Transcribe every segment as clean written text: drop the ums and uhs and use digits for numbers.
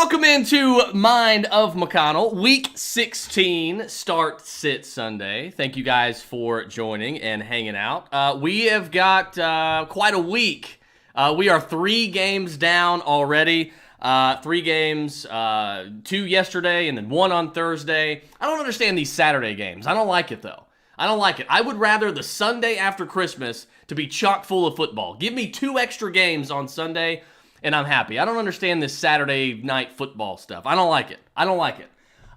welcome into Mind of McConnell. Week 16, start, sit Sunday. Thank you guys for joining and hanging out. We have got quite a week. We are 3 games down already. 3 games, 2 yesterday and then 1 on Thursday. I don't understand these Saturday games. I don't like it, though. I don't like it. I would rather the Sunday after Christmas to be chock full of football. Give me 2 extra games on Sunday, and I'm happy. I don't understand this Saturday night football stuff. I don't like it.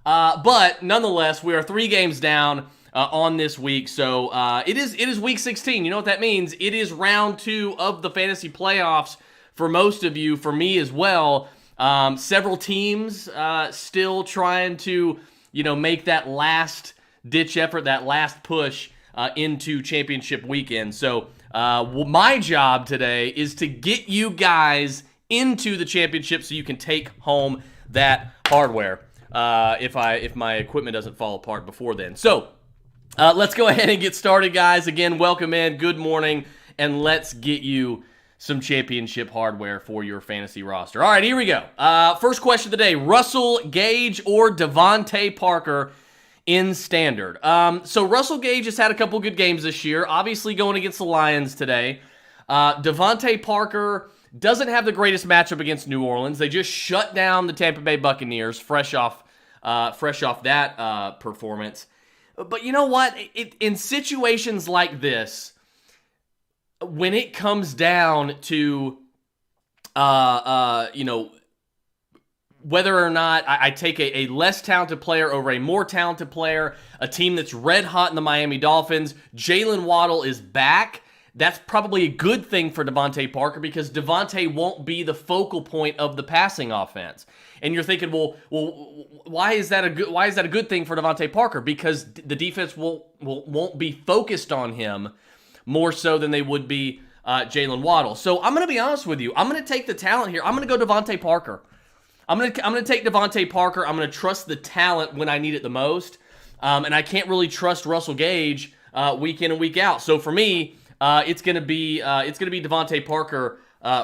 But nonetheless, we are 3 games down on this week. So it is week 16. You know what that means? It is round 2 of the fantasy playoffs for most of you, for me as well. Several teams still trying to, make that last ditch effort, that last push into championship weekend. So my job today is to get you guys into the championship so you can take home that hardware if my equipment doesn't fall apart before then. So let's go ahead and get started, guys. Again, welcome in, good morning, and let's get you some championship hardware for your fantasy roster. All right, here we go. First question of the day, Russell Gage or Devontae Parker in standard. So Russell Gage has had a couple good games this year, obviously going against the Lions today. Devontae Parker doesn't have the greatest matchup against New Orleans. They just shut down the Tampa Bay Buccaneers fresh off that performance. But you know what? In situations like this, when it comes down to, whether or not I take a less talented player over a more talented player, a team that's red hot in the Miami Dolphins, Jalen Waddle is back. That's probably a good thing for Devontae Parker because Devontae won't be the focal point of the passing offense. And you're thinking, well, why is that a good thing for Devontae Parker? Because the defense won't be focused on him more so than they would be Jalen Waddle. So I'm going to be honest with you. I'm going to take the talent here. I'm going to go Devontae Parker. I'm going to take Devontae Parker. I'm going to trust the talent when I need it the most. And I can't really trust Russell Gage week in and week out. So for me, it's going to be Devontae Parker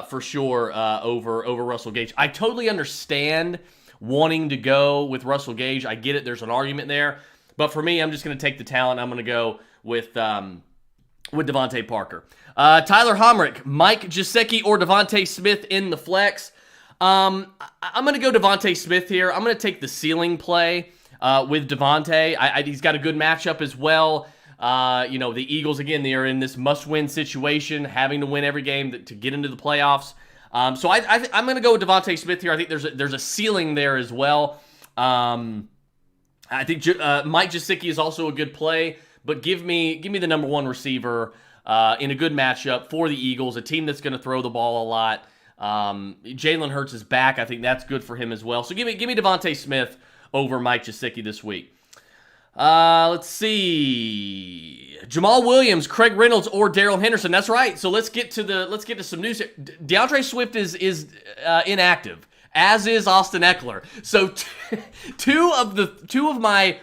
for sure over Russell Gage. I totally understand wanting to go with Russell Gage. I get it. There's an argument there. But for me, I'm just going to take the talent. I'm going to go with Devontae Parker. Tyler Homrick, Mike Gesicki, or Devontae Smith in the flex. I'm going to go Devontae Smith here. I'm going to take the ceiling play with Devontae. He's got a good matchup as well. The Eagles, again, they are in this must-win situation, having to win every game to get into the playoffs. So I'm going to go with Devontae Smith here. I think there's a ceiling there as well. I think Mike Gesicki is also a good play, but give me the number 1 receiver in a good matchup for the Eagles, a team that's going to throw the ball a lot. Jalen Hurts is back. I think that's good for him as well. So give me Devontae Smith over Mike Gesicki this week. Let's see. Jamal Williams, Craig Reynolds, or Darrell Henderson. That's right. So let's get to some news here. DeAndre Swift is inactive, as is Austin Eckler. So two of my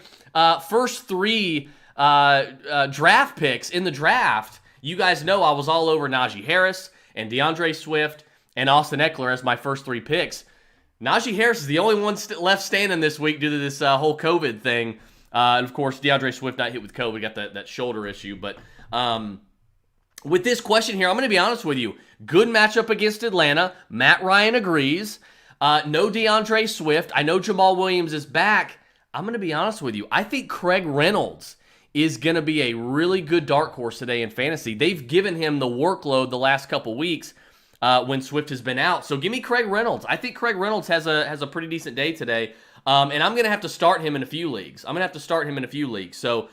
first 3 draft picks in the draft, you guys know I was all over Najee Harris and DeAndre Swift and Austin Eckler as my first 3 picks. Najee Harris is the only one left standing this week due to this whole COVID thing. And of course, DeAndre Swift not hit with COVID, got that shoulder issue. But with this question here, I'm going to be honest with you. Good matchup against Atlanta. Matt Ryan agrees. No DeAndre Swift. I know Jamal Williams is back. I'm going to be honest with you. I think Craig Reynolds is going to be a really good dark horse today in fantasy. They've given him the workload the last couple weeks when Swift has been out. So give me Craig Reynolds. I think Craig Reynolds has a pretty decent day today. And I'm going to have to start him in a few leagues. So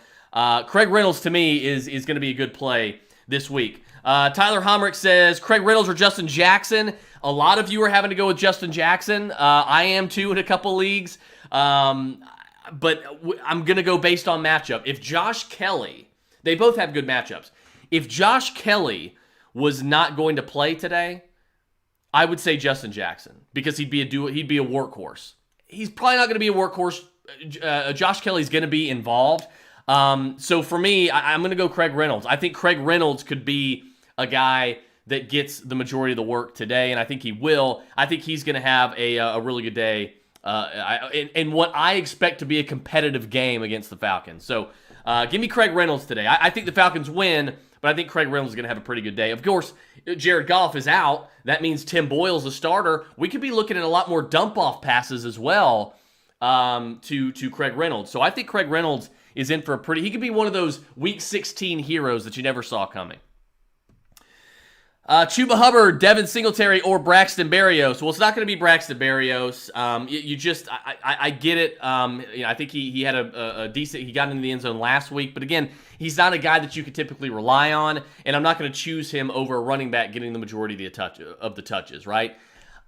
Craig Reynolds, to me, is going to be a good play this week. Tyler Homrick says, Craig Reynolds or Justin Jackson. A lot of you are having to go with Justin Jackson. I am, too, in a couple leagues. But I'm going to go based on matchup. If Josh Kelly, they both have good matchups. If Josh Kelly was not going to play today, I would say Justin Jackson because he'd be a workhorse. He's probably not going to be a workhorse. Josh Kelly's going to be involved. So for me, I'm going to go Craig Reynolds. I think Craig Reynolds could be a guy that gets the majority of the work today, and I think he will. I think he's going to have a really good day in what I expect to be a competitive game against the Falcons. So give me Craig Reynolds today. I think the Falcons win, but I think Craig Reynolds is going to have a pretty good day. Of course, Jared Goff is out. That means Tim Boyle's a starter. We could be looking at a lot more dump-off passes as well to Craig Reynolds. So I think Craig Reynolds is in for he could be one of those Week 16 heroes that you never saw coming. Chuba Hubbard, Devin Singletary, or Braxton Berrios. Well, it's not going to be Braxton Berrios. I get it. I think he had a decent. He got into the end zone last week, but again, he's not a guy that you could typically rely on, and I'm not going to choose him over a running back getting the majority of the touches. Right?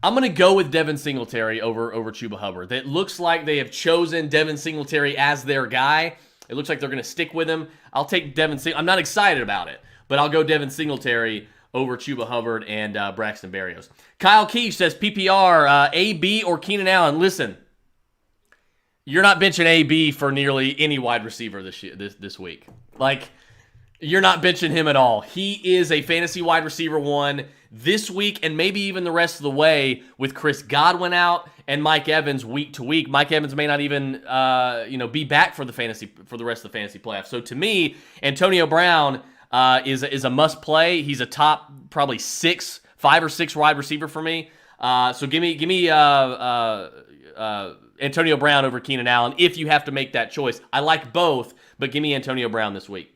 I'm going to go with Devin Singletary over Chuba Hubbard. It looks like they have chosen Devin Singletary as their guy. It looks like they're going to stick with him. I'll take Devin Singletary. I'm not excited about it, but I'll go Devin Singletary over Chuba Hubbard and Braxton Berrios. Kyle Keefe says PPR, AB or Keenan Allen. Listen, you're not benching AB for nearly any wide receiver this week. Like, you're not benching him at all. He is a fantasy wide receiver one this week and maybe even the rest of the way with Chris Godwin out and Mike Evans week to week. Mike Evans may not even be back for the rest of the fantasy playoffs. So to me, Antonio Brown is a must play. He's a top probably 5 or 6 wide receiver for me. So give me Antonio Brown over Keenan Allen if you have to make that choice. I like both, but give me Antonio Brown this week.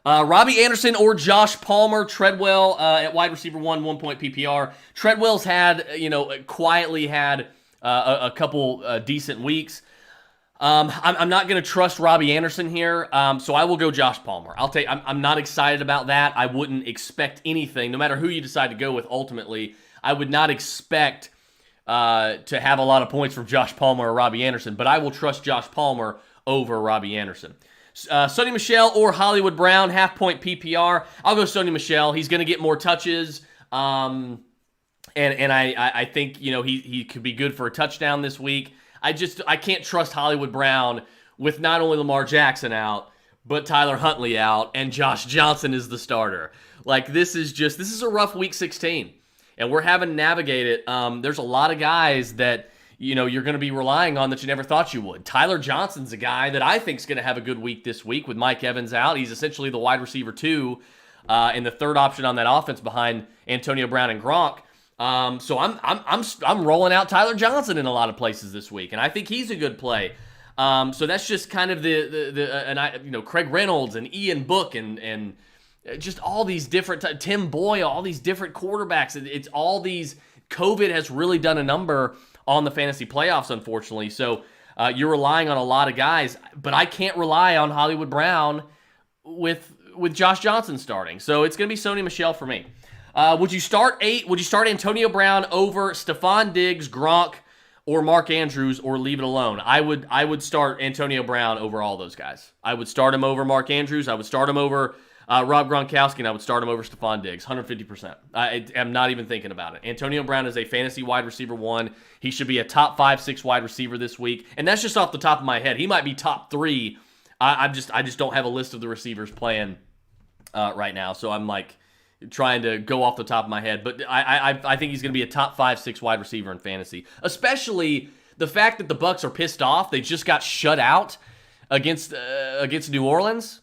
Robbie Anderson or Josh Palmer. Treadwell at wide receiver 1 point PPR. Treadwell's quietly had a couple decent weeks. I'm not going to trust Robbie Anderson here, so I will go Josh Palmer. I'm not excited about that. I wouldn't expect anything, no matter who you decide to go with ultimately. I would not expect to have a lot of points from Josh Palmer or Robbie Anderson, but I will trust Josh Palmer over Robbie Anderson. Sonny Michel or Hollywood Brown, half-point PPR. I'll go Sonny Michel. He's going to get more touches, and I think he could be good for a touchdown this week. I can't trust Hollywood Brown with not only Lamar Jackson out, but Tyler Huntley out, and Josh Johnson is the starter. Like, this is a rough Week 16, and we're having to navigate it. There's a lot of guys that you're going to be relying on that you never thought you would. Tyler Johnson's a guy that I think is going to have a good week this week with Mike Evans out. He's essentially the wide receiver 2 and the third option on that offense behind Antonio Brown and Gronk. So I'm rolling out Tyler Johnson in a lot of places this week, and I think he's a good play. So that's just kind of Craig Reynolds and Ian Book and just all these different Tim Boyle, all these different quarterbacks. It's all these. COVID has really done a number on the fantasy playoffs, unfortunately. So you're relying on a lot of guys, but I can't rely on Hollywood Brown with Josh Johnson starting. So it's going to be Sonny Michel for me. Would you start Antonio Brown over Stephon Diggs, Gronk, or Mark Andrews, or leave it alone? I would start Antonio Brown over all those guys. I would start him over Mark Andrews. I would start him over Rob Gronkowski, and I would start him over Stephon Diggs, 150%. I'm not even thinking about it. Antonio Brown is a fantasy wide receiver 1. He should be a top 5, 6 wide receiver this week, and that's just off the top of my head. He might be top 3. I just don't have a list of the receivers playing right now, so I'm like trying to go off the top of my head. But I think he's going to be a top 5, 6 wide receiver in fantasy, especially the fact that the Bucs are pissed off. They just got shut out against New Orleans.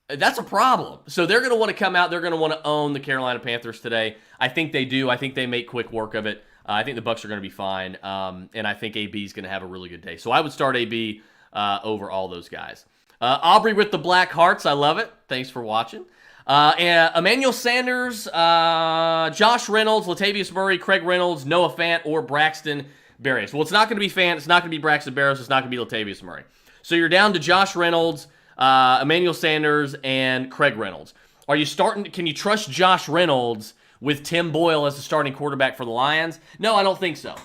That's a problem. So they're going to want to come out. They're going to want to own the Carolina Panthers today. I think they do. I think they make quick work of it. I think the Bucs are going to be fine, and I think AB is going to have a really good day. So I would start AB over all those guys. Aubrey with the Black Hearts. I love it. Thanks for watching. And Emmanuel Sanders, Josh Reynolds, Latavius Murray, Craig Reynolds, Noah Fant, or Braxton Berrios. Well, it's not going to be Fant. It's not going to be Braxton Berrios. It's not going to be Latavius Murray. So you're down to Josh Reynolds, Emmanuel Sanders, and Craig Reynolds. Can you trust Josh Reynolds with Tim Boyle as the starting quarterback for the Lions? No, I don't think so.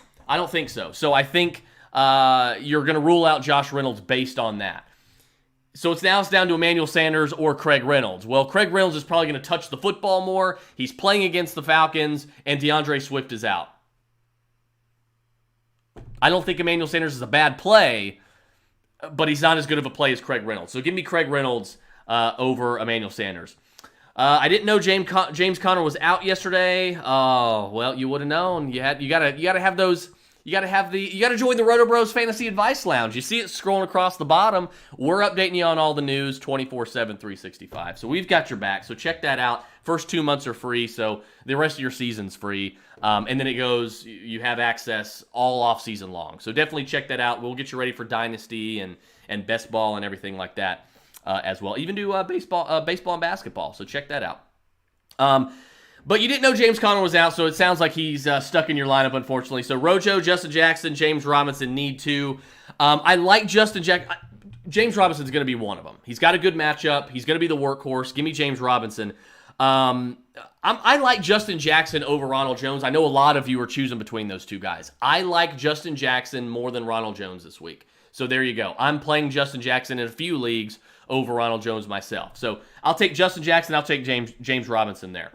So I think you're going to rule out Josh Reynolds based on that. So it's down to Emmanuel Sanders or Craig Reynolds. Well, Craig Reynolds is probably going to touch the football more. He's playing against the Falcons, and DeAndre Swift is out. I don't think Emmanuel Sanders is a bad play, but he's not as good of a play as Craig Reynolds. So give me Craig Reynolds over Emmanuel Sanders. I didn't know James Conner was out yesterday. Oh, well, you would have known. You gotta have those you got to join the Roto Bros Fantasy Advice Lounge. You see it scrolling across the bottom. We're updating you on all the news 24/7, 365. So we've got your back. So check that out. First 2 months are free, so the rest of your season's free. And then it goes, you have access all off season long. So definitely check that out. We'll get you ready for Dynasty and best ball and everything like that as well. Even do baseball and basketball. So check that out. But you didn't know James Conner was out, so it sounds like he's stuck in your lineup, unfortunately. So Rojo, Justin Jackson, James Robinson need to. I like Justin Jackson. James Robinson's going to be one of them. He's got a good matchup. He's going to be the workhorse. Give me James Robinson. I like Justin Jackson over Ronald Jones. I know a lot of you are choosing between those two guys. I like Justin Jackson more than Ronald Jones this week. So there you go. I'm playing Justin Jackson in a few leagues over Ronald Jones myself. So I'll take Justin Jackson. I'll take James Robinson there.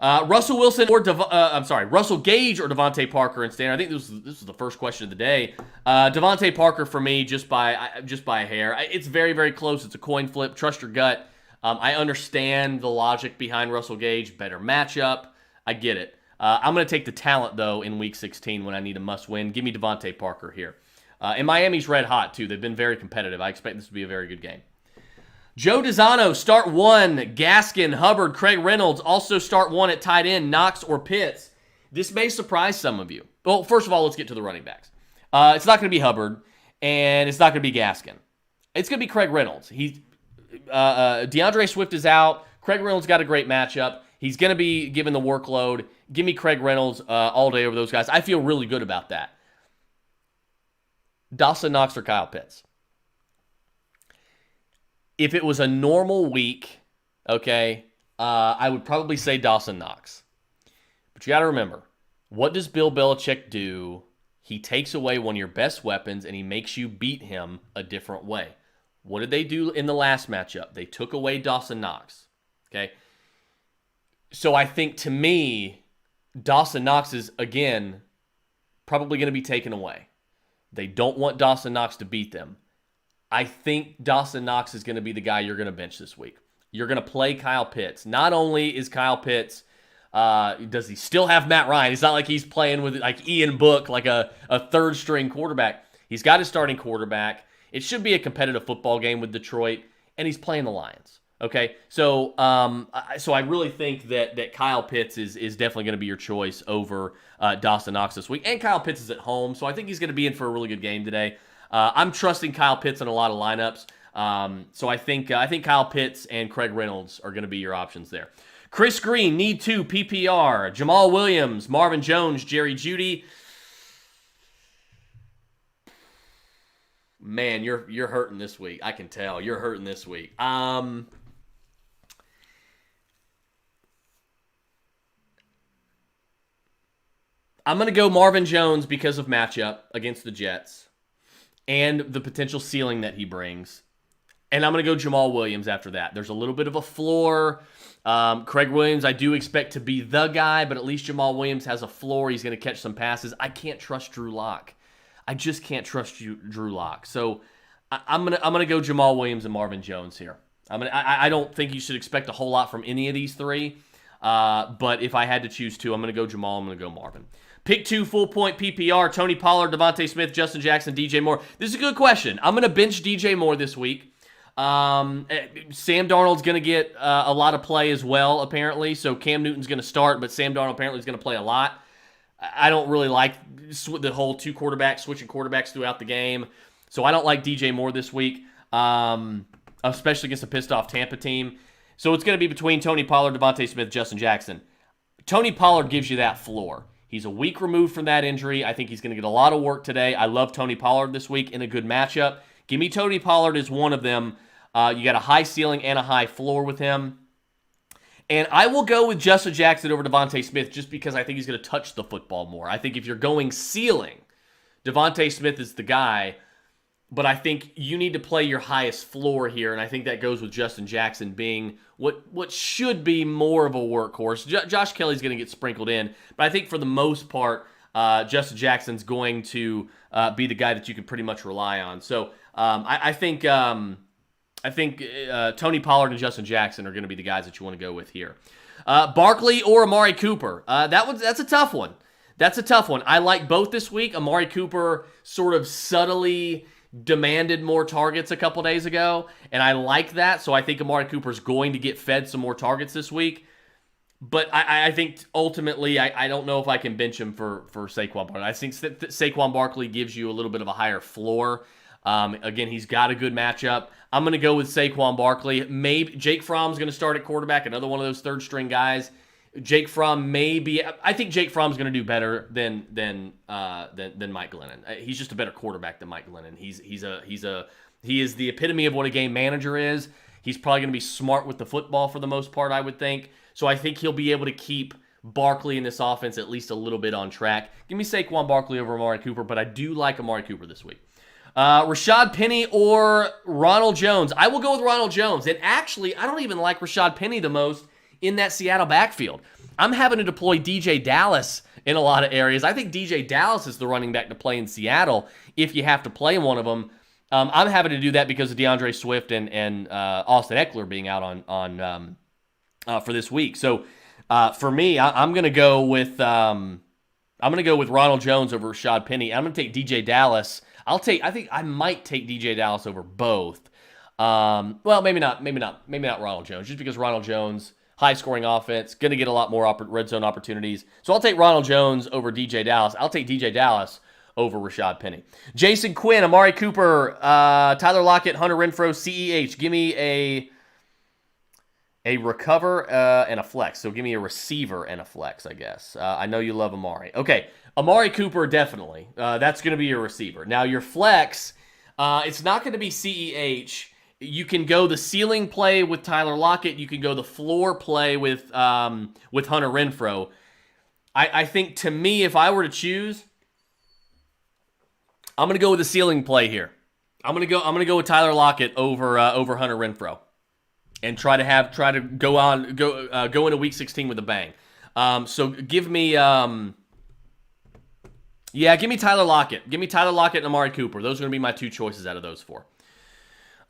Russell Wilson or Russell Gage or Devontae Parker instead. I think this was the first question of the day. Devontae Parker for me just by a hair. It's very, very close. It's a coin flip. Trust your gut. I understand the logic behind Russell Gage. Better matchup. I get it. I'm going to take the talent though in Week 16 when I need a must win. Give me Devontae Parker here. And Miami's red hot too. They've been very competitive. I expect this to be a very good game. Joe Desano, start 1. Gaskin, Hubbard, Craig Reynolds, also start 1 at tight end, Knox or Pitts. This may surprise some of you. Well, first of all, let's get to the running backs. It's not going to be Hubbard, and it's not going to be Gaskin. It's going to be Craig Reynolds. DeAndre Swift is out. Craig Reynolds got a great matchup. He's going to be given the workload. Give me Craig Reynolds all day over those guys. I feel really good about that. Dawson Knox or Kyle Pitts? If it was a normal week, okay, I would probably say Dawson Knox. But you got to remember, what does Bill Belichick do? He takes away one of your best weapons and he makes you beat him a different way. What did they do in the last matchup? They took away Dawson Knox, okay? So I think, to me, Dawson Knox is, again, probably going to be taken away. They don't want Dawson Knox to beat them. I think Dawson Knox is going to be the guy you're going to bench this week. You're going to play Kyle Pitts. Not only is Kyle Pitts, does he still have Matt Ryan? It's not like he's playing with like Ian Book, like a third-string quarterback. He's got his starting quarterback. It should be a competitive football game with Detroit, and he's playing the Lions. Okay, so I really think that Kyle Pitts is definitely going to be your choice over Dawson Knox this week. And Kyle Pitts is at home, so I think he's going to be in for a really good game today. I'm trusting Kyle Pitts in a lot of lineups. So I think Kyle Pitts and Craig Reynolds are going to be your options there. Chris Green, need 2, PPR. Jamal Williams, Marvin Jones, Jerry Jeudy. Man, you're hurting this week. I can tell. You're hurting this week. I'm going to go Marvin Jones because of matchup against the Jets and the potential ceiling that he brings. And I'm going to go Jamal Williams after that. There's a little bit of a floor. Craig Williams, I do expect to be the guy, but at least Jamal Williams has a floor. He's going to catch some passes. I can't trust Drew Lock. I just can't trust Drew Lock. So I'm gonna go Jamal Williams and Marvin Jones here. I don't think you should expect a whole lot from any of these three. But if I had to choose 2, I'm going to go Jamal. I'm going to go Marvin. Pick 2 full point PPR. Tony Pollard, Devontae Smith, Justin Jackson, DJ Moore. This is a good question. I'm going to bench DJ Moore this week. Sam Darnold's going to get a lot of play as well, apparently. So Cam Newton's going to start, but Sam Darnold apparently is going to play a lot. I don't really like the whole switching quarterbacks throughout the game. So I don't like DJ Moore this week, especially against a pissed-off Tampa team. So it's going to be between Tony Pollard, Devontae Smith, Justin Jackson. Tony Pollard gives you that floor. He's a week removed from that injury. I think he's going to get a lot of work today. I love Tony Pollard this week in a good matchup. Give me Tony Pollard as one of them. You got a high ceiling and a high floor with him. And I will go with Justin Jackson over Devontae Smith just because I think he's going to touch the football more. I think if you're going ceiling, Devontae Smith is the guy. But I think you need to play your highest floor here, and I think that goes with Justin Jackson being what should be more of a workhorse. Josh Kelly's going to get sprinkled in, but I think for the most part, Justin Jackson's going to be the guy that you can pretty much rely on. So I think Tony Pollard and Justin Jackson are going to be the guys that you want to go with here. Barkley or Amari Cooper? That's a tough one. That's a tough one. I like both this week. Amari Cooper sort of subtly demanded more targets a couple days ago, and I like that. So I think Amari Cooper's going to get fed some more targets this week. But I think ultimately, I don't know if I can bench him for Saquon Barkley. I think Saquon Barkley gives you a little bit of a higher floor. Again, he's got a good matchup. I'm going to go with Saquon Barkley. Maybe Jake Fromm's going to start at quarterback, another one of those third-string guys. Jake Fromm I think Jake Fromm's going to do better than Mike Glennon. He's just a better quarterback than Mike Glennon. He is the epitome of what a game manager is. He's probably going to be smart with the football for the most part, I would think. So I think he'll be able to keep Barkley in this offense at least a little bit on track. Give me Saquon Barkley over Amari Cooper, but I do like Amari Cooper this week. Rashad Penny or Ronald Jones? I will go with Ronald Jones. And actually, I don't even like Rashad Penny the most in that Seattle backfield. I'm having to deploy DJ Dallas in a lot of areas. I think DJ Dallas is the running back to play in Seattle if you have to play one of them. I'm having to do that because of DeAndre Swift and Austin Eckler being out on for this week. So for me, I'm going to go with Ronald Jones over Rashad Penny. I'm going to take DJ Dallas. I think I might take DJ Dallas over both. Well, maybe not Ronald Jones, just because Ronald Jones, high-scoring offense, going to get a lot more red zone opportunities. So I'll take Ronald Jones over DJ Dallas. I'll take DJ Dallas over Rashad Penny. Jason Quinn, Amari Cooper, Tyler Lockett, Hunter Renfrow, CEH. Give me a recover and a flex. So give me a receiver and a flex, I guess. I know you love Amari. Okay, Amari Cooper, definitely. That's going to be your receiver. Now, your flex, it's not going to be CEH. You can go the ceiling play with Tyler Lockett. You can go the floor play with Hunter Renfrow. I think, to me, if I were to choose, I'm going to go with the ceiling play here. I'm going to go with Tyler Lockett over Hunter Renfrow, and try to go into Week 16 with a bang. So give me Tyler Lockett. Give me Tyler Lockett and Amari Cooper. Those are going to be my two choices out of those four.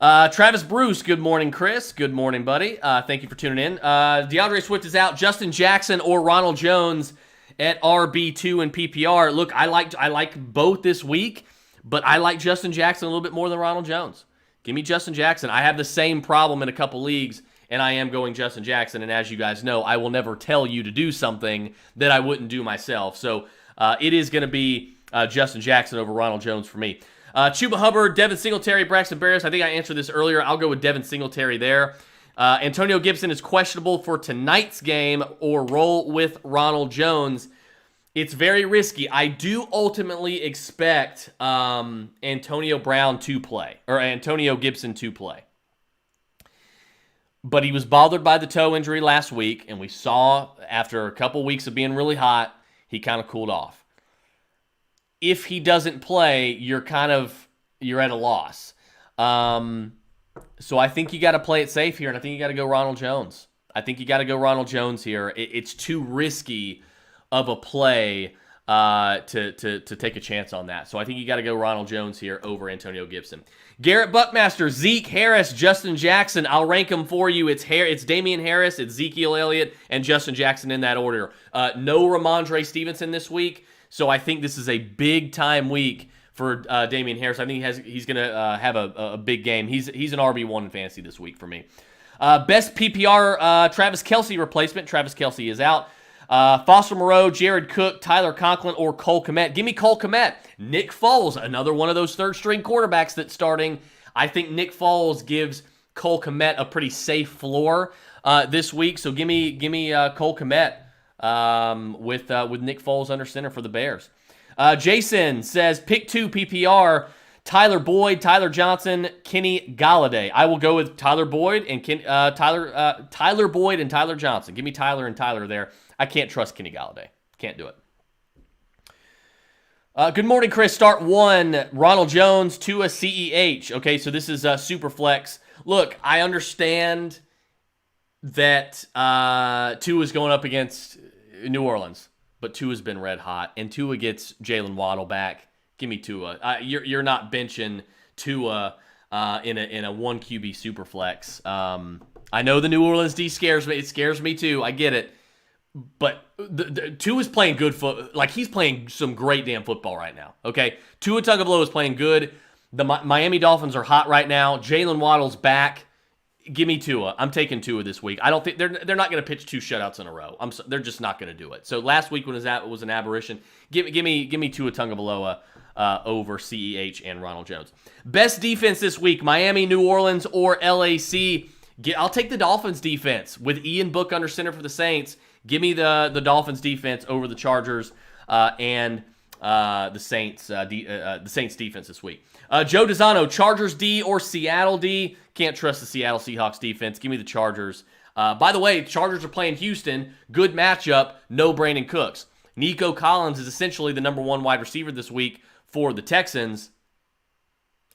Travis Bruce, good morning, Chris. Good morning, buddy. Thank you for tuning in. DeAndre Swift is out. Justin Jackson or Ronald Jones at RB2 and PPR. Look, I like both this week, but I like Justin Jackson a little bit more than Ronald Jones. Give me Justin Jackson. I have the same problem in a couple leagues, and I am going Justin Jackson. And as you guys know, I will never tell you to do something that I wouldn't do myself. So it is going to be Justin Jackson over Ronald Jones for me. Chuba Hubbard, Devin Singletary, Braxton Berrios. I think I answered this earlier. I'll go with Devin Singletary there. Antonio Gibson is questionable for tonight's game, or roll with Ronald Jones. It's very risky. I do ultimately expect Antonio Gibson to play. But he was bothered by the toe injury last week, and we saw after a couple weeks of being really hot, he kind of cooled off. If he doesn't play, you're at a loss. So I think you got to play it safe here, and I think you got to go Ronald Jones. Here. It's too risky of a play to take a chance on that. So I think you got to go Ronald Jones here over Antonio Gibson. Garrett Buckmaster, Zeke Harris, Justin Jackson. I'll rank them for you. It's Damien Harris, it's Ezekiel Elliott, and Justin Jackson in that order. No Ramondre Stevenson this week. So I think this is a big-time week for Damien Harris. I think he's going to have a big game. He's an RB1 in fantasy this week for me. Best PPR Travis Kelce replacement. Travis Kelce is out. Foster Moreau, Jared Cook, Tyler Conklin, or Cole Kmet. Give me Cole Kmet. Nick Foles, another one of those third-string quarterbacks that's starting. I think Nick Foles gives Cole Kmet a pretty safe floor this week. So give me Cole Kmet. With Nick Foles under center for the Bears. Jason says, pick 2 PPR, Tyler Boyd, Tyler Johnson, Kenny Galladay. I will go with Tyler Boyd and Tyler Boyd and Tyler Johnson. Give me Tyler and Tyler there. I can't trust Kenny Galladay. Can't do it. Good morning, Chris. Start 1, Ronald Jones, Tua, CEH. Okay, so this is super flex. Look, I understand that Tua is going up against New Orleans, but Tua's been red hot, and Tua gets Jalen Waddle back. Give me Tua. You're not benching Tua in a 1 QB super flex. I know the New Orleans D scares me. It scares me too. I get it, But Tua is playing good foot. Like, he's playing some great damn football right now. Okay, Tua Tagovailoa is playing good. The Miami Dolphins are hot right now. Jalen Waddle's back. Give me Tua. I'm taking Tua this week. I don't think they're not going to pitch 2 shutouts in a row. They're just not going to do it. So last week when it was an aberration. Give me Tua Tagovailoa over CEH and Ronald Jones. Best defense this week: Miami, New Orleans, or LAC. I'll take the Dolphins defense with Ian Book under center for the Saints. Give me the Dolphins defense over the Chargers and the Saints defense this week. Joe Desano, Chargers D or Seattle D? Can't trust the Seattle Seahawks defense. Give me the Chargers. By the way, Chargers are playing Houston. Good matchup. No Brandon Cooks. Nico Collins is essentially the number 1 wide receiver this week for the Texans.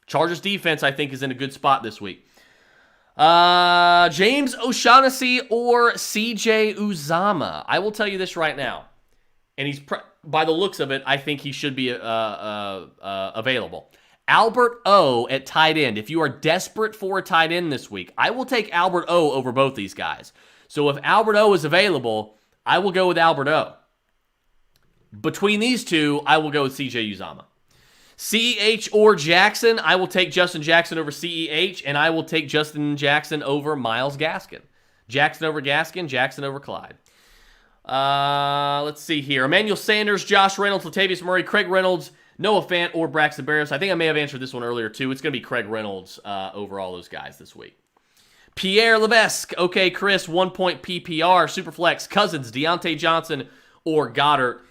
Chargers defense, I think, is in a good spot this week. James O'Shaughnessy or CJ Uzama? I will tell you this right now, and he's by the looks of it, I think he should be available. Albert O at tight end. If you are desperate for a tight end this week, I will take Albert O over both these guys. So if Albert O is available, I will go with Albert O. Between these two, I will go with CJ Uzama. CEH or Jackson, I will take Justin Jackson over CEH, and I will take Justin Jackson over Myles Gaskin. Jackson over Gaskin, Jackson over Clyde. Let's see here. Emmanuel Sanders, Josh Reynolds, Latavius Murray, Craig Reynolds, Noah Fant, or Braxton Berrios. I think I may have answered this one earlier, too. It's going to be Craig Reynolds over all those guys this week. Pierre Levesque. Okay, Chris, 1 point PPR. Superflex, Cousins, Deontay Johnson, or Goddard.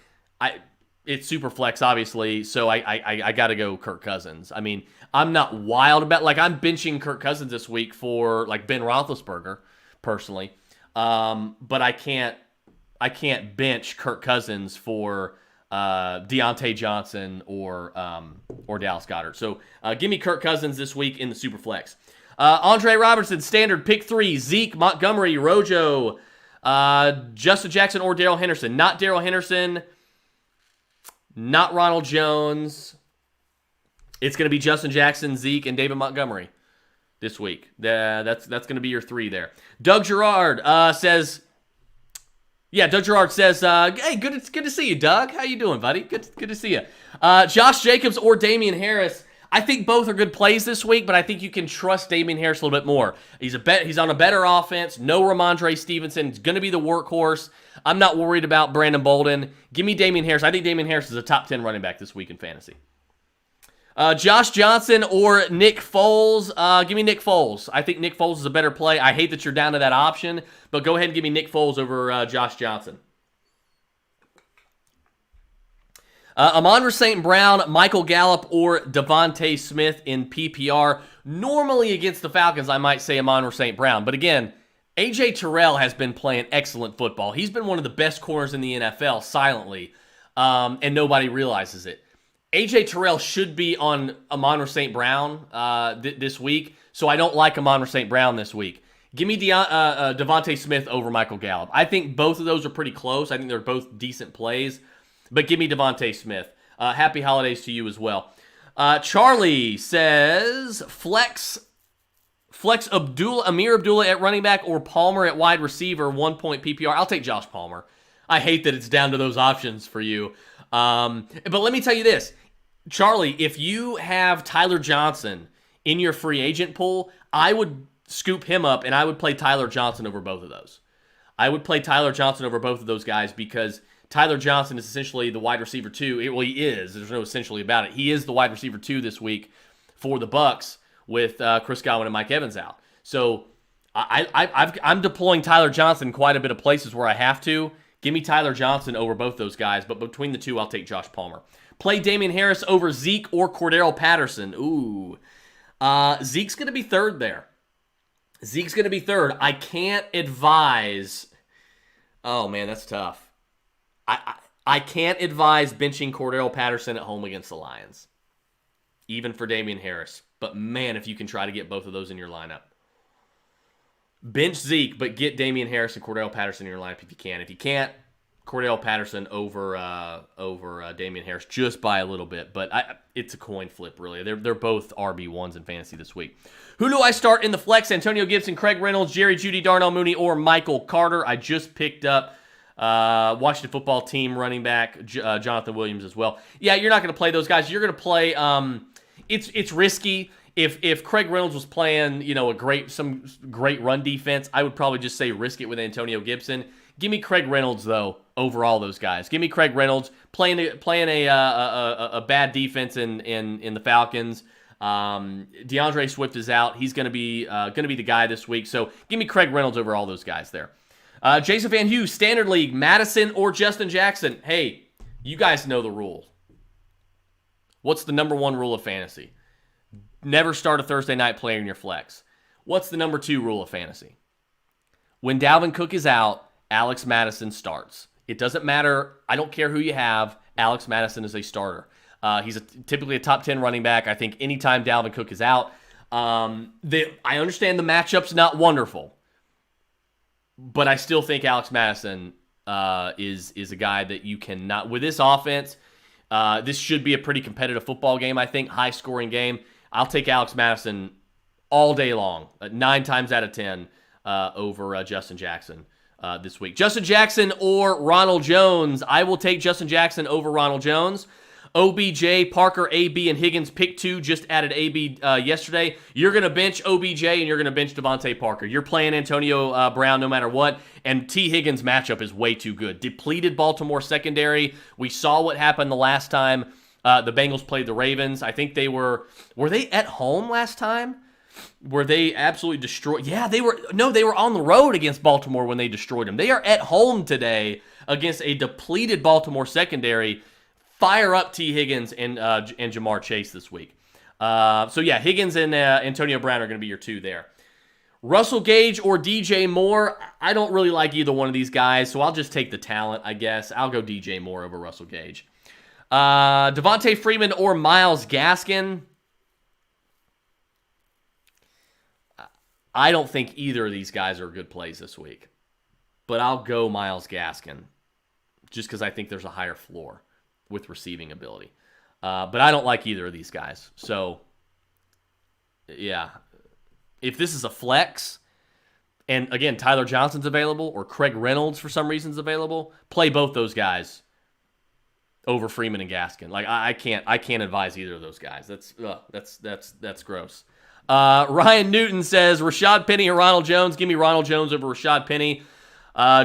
It's Superflex, obviously, so I got to go Kirk Cousins. I mean, I'm not wild about, like, I'm benching Kirk Cousins this week for, like, Ben Roethlisberger, personally. But I can't bench Kirk Cousins for Deontay Johnson or Dallas Goedert. So give me Kirk Cousins this week in the Superflex. Andre Robertson, standard, pick 3. Zeke, Montgomery, Rojo, Justin Jackson, or Darrell Henderson. Not Darrell Henderson. Not Ronald Jones. It's going to be Justin Jackson, Zeke, and David Montgomery this week. That's going to be your 3 there. Doug Gerard says, hey, good to see you, Doug. How you doing, buddy? Good to see you. Josh Jacobs or Damien Harris. I think both are good plays this week, but I think you can trust Damien Harris a little bit more. He's on a better offense. No Ramondre Stevenson. He's going to be the workhorse. I'm not worried about Brandon Bolden. Give me Damien Harris. I think Damien Harris is a top 10 running back this week in fantasy. Josh Johnson or Nick Foles. Give me Nick Foles. I think Nick Foles is a better play. I hate that you're down to that option, but go ahead and give me Nick Foles over Josh Johnson. Amon St. Brown, Michael Gallup, or Devontae Smith in PPR. Normally against the Falcons, I might say Amon St. Brown. But again, A.J. Terrell has been playing excellent football. He's been one of the best corners in the NFL silently, and nobody realizes it. A.J. Terrell should be on Amon St. Brown this week, so I don't like Amon St. Brown this week. Give me Devontae Smith over Michael Gallup. I think both of those are pretty close. I think they're both decent plays. But give me Devontae Smith. Happy holidays to you as well. Charlie says, flex Amir Abdullah at running back or Palmer at wide receiver, 1 point PPR. I'll take Josh Palmer. I hate that it's down to those options for you. But let me tell you this. Charlie, if you have Tyler Johnson in your free agent pool, I would scoop him up and I would play Tyler Johnson over both of those. I would play Tyler Johnson over both of those guys because Tyler Johnson is essentially the wide receiver 2. Well, he is. There's no essentially about it. He is the wide receiver 2 this week for the Bucs with Chris Godwin and Mike Evans out. So I'm deploying Tyler Johnson in quite a bit of places where I have to. Give me Tyler Johnson over both those guys, but between the two, I'll take Josh Palmer. Play Damien Harris over Zeke or Cordero Patterson. Ooh. Zeke's going to be third there. Zeke's going to be third. I can't advise. Oh, man, that's tough. I can't advise benching Cordero Patterson at home against the Lions, even for Damien Harris. But, man, if you can try to get both of those in your lineup. Bench Zeke, but get Damien Harris and Cordero Patterson in your lineup if you can. If you can't, Cordero Patterson over Damien Harris just by a little bit. But it's a coin flip, really. They're both RB1s in fantasy this week. Who do I start in the flex? Antonio Gibson, Craig Reynolds, Jerry Jeudy, Darnell Mooney, or Michael Carter? I just picked up Washington football team running back Jonathan Williams as well. Yeah, you're not going to play those guys. You're going to play. It's risky. If Craig Reynolds was playing, some great run defense, I would probably just say risk it with Antonio Gibson. Give me Craig Reynolds though over all those guys. Give me Craig Reynolds playing a bad defense in the Falcons. DeAndre Swift is out. He's going to be the guy this week. So give me Craig Reynolds over all those guys there. Jason Van Hughes, Standard League, Madison or Justin Jackson. Hey, you guys know the rule. What's the number one rule of fantasy? Never start a Thursday night player in your flex. What's the number 2 rule of fantasy? When Dalvin Cook is out, Alex Madison starts. It doesn't matter. I don't care who you have. Alex Madison is a starter. He's typically a top 10 running back. I think anytime Dalvin Cook is out, I understand the matchup's not wonderful, but I still think Alex Madison is a guy that you cannot, with this offense, this should be a pretty competitive football game, I think, high-scoring game. I'll take Alex Madison all day long, 9 times out of 10 over Justin Jackson this week. Justin Jackson or Ronald Jones. I will take Justin Jackson over Ronald Jones. OBJ, Parker, AB, and Higgins, pick 2. Just added AB yesterday. You're going to bench OBJ and you're going to bench Devontae Parker. You're playing Antonio Brown no matter what. And T. Higgins' matchup is way too good. Depleted Baltimore secondary. We saw what happened the last time the Bengals played the Ravens. I think they were they at home last time? Were they absolutely destroyed? Yeah, they were on the road against Baltimore when they destroyed them. They are at home today against a depleted Baltimore secondary. Fire up T. Higgins and Jamar Chase this week. So yeah, Higgins and Antonio Brown are going to be your 2 there. Russell Gage or DJ Moore. I don't really like either one of these guys, so I'll just take the talent, I guess. I'll go DJ Moore over Russell Gage. Devontae Freeman or Myles Gaskin. I don't think either of these guys are good plays this week, but I'll go Myles Gaskin just because I think there's a higher floor with receiving ability. But I don't like either of these guys. So, yeah. If this is a flex, and again, Tyler Johnson's available or Craig Reynolds for some reason is available, play both those guys over Freeman and Gaskin. Like I can't advise either of those guys. That's gross. Ryan Newton says Rashad Penny or Ronald Jones. Give me Ronald Jones over Rashad Penny.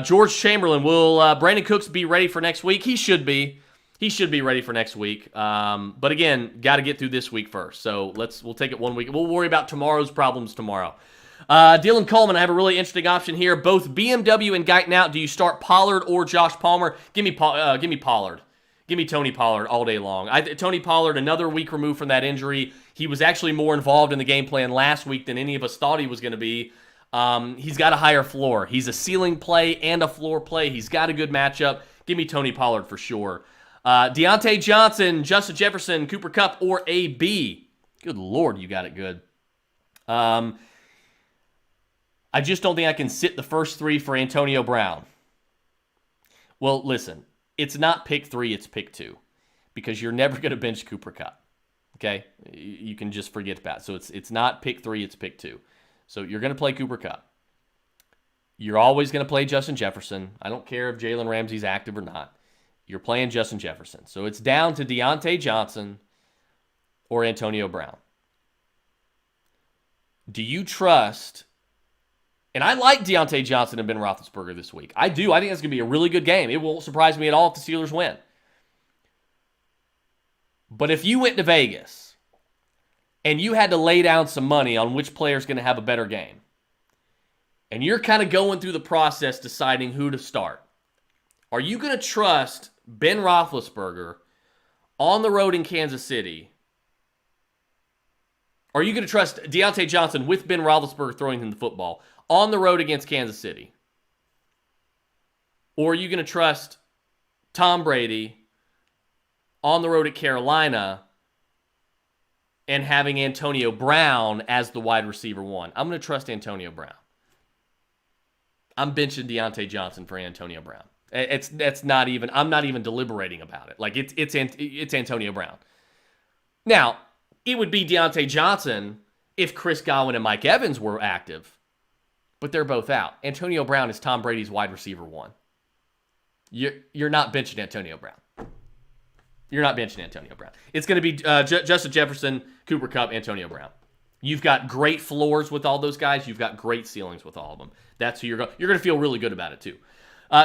George Chamberlain, will Brandon Cooks be ready for next week? He should be. He should be ready for next week. But again, got to get through this week first. So we'll take it one week. We'll worry about tomorrow's problems tomorrow. Dylan Coleman, I have a really interesting option here. Both BMW and Guyton out. Do you start Pollard or Josh Palmer? Give me Pollard. Give me Tony Pollard all day long. Tony Pollard, another week removed from that injury. He was actually more involved in the game plan last week than any of us thought he was going to be. He's got a higher floor. He's a ceiling play and a floor play. He's got a good matchup. Give me Tony Pollard for sure. Deontay Johnson, Justin Jefferson, Cooper Kupp, or AB. Good Lord, you got it good. I just don't think I can sit the first 3 for Antonio Brown. Well, listen. It's not pick 3, it's pick 2. Because you're never going to bench Cooper Kupp. Okay? You can just forget about it. So it's not pick 3, it's pick 2. So you're going to play Cooper Kupp. You're always going to play Justin Jefferson. I don't care if Jalen Ramsey's active or not. You're playing Justin Jefferson. So it's down to Deontay Johnson or Antonio Brown. Do you trust... And I like Deontay Johnson and Ben Roethlisberger this week. I do. I think that's going to be a really good game. It won't surprise me at all if the Steelers win. But if you went to Vegas and you had to lay down some money on which player is going to have a better game, and you're kind of going through the process deciding who to start, are you going to trust Ben Roethlisberger on the road in Kansas City? Or are you going to trust Deontay Johnson with Ben Roethlisberger throwing him the football on the road against Kansas City? Or are you going to trust Tom Brady on the road at Carolina and having Antonio Brown as the wide receiver 1? I'm going to trust Antonio Brown. I'm benching Deontay Johnson for Antonio Brown. I'm not even deliberating about it. Like it's Antonio Brown. Now, it would be Deontay Johnson if Chris Godwin and Mike Evans were active, but they're both out. Antonio Brown is Tom Brady's wide receiver 1. You're not benching Antonio Brown. You're not benching Antonio Brown. It's going to be Justin Jefferson, Cooper Kupp, Antonio Brown. You've got great floors with all those guys. You've got great ceilings with all of them. That's who you're going to feel really good about it, too.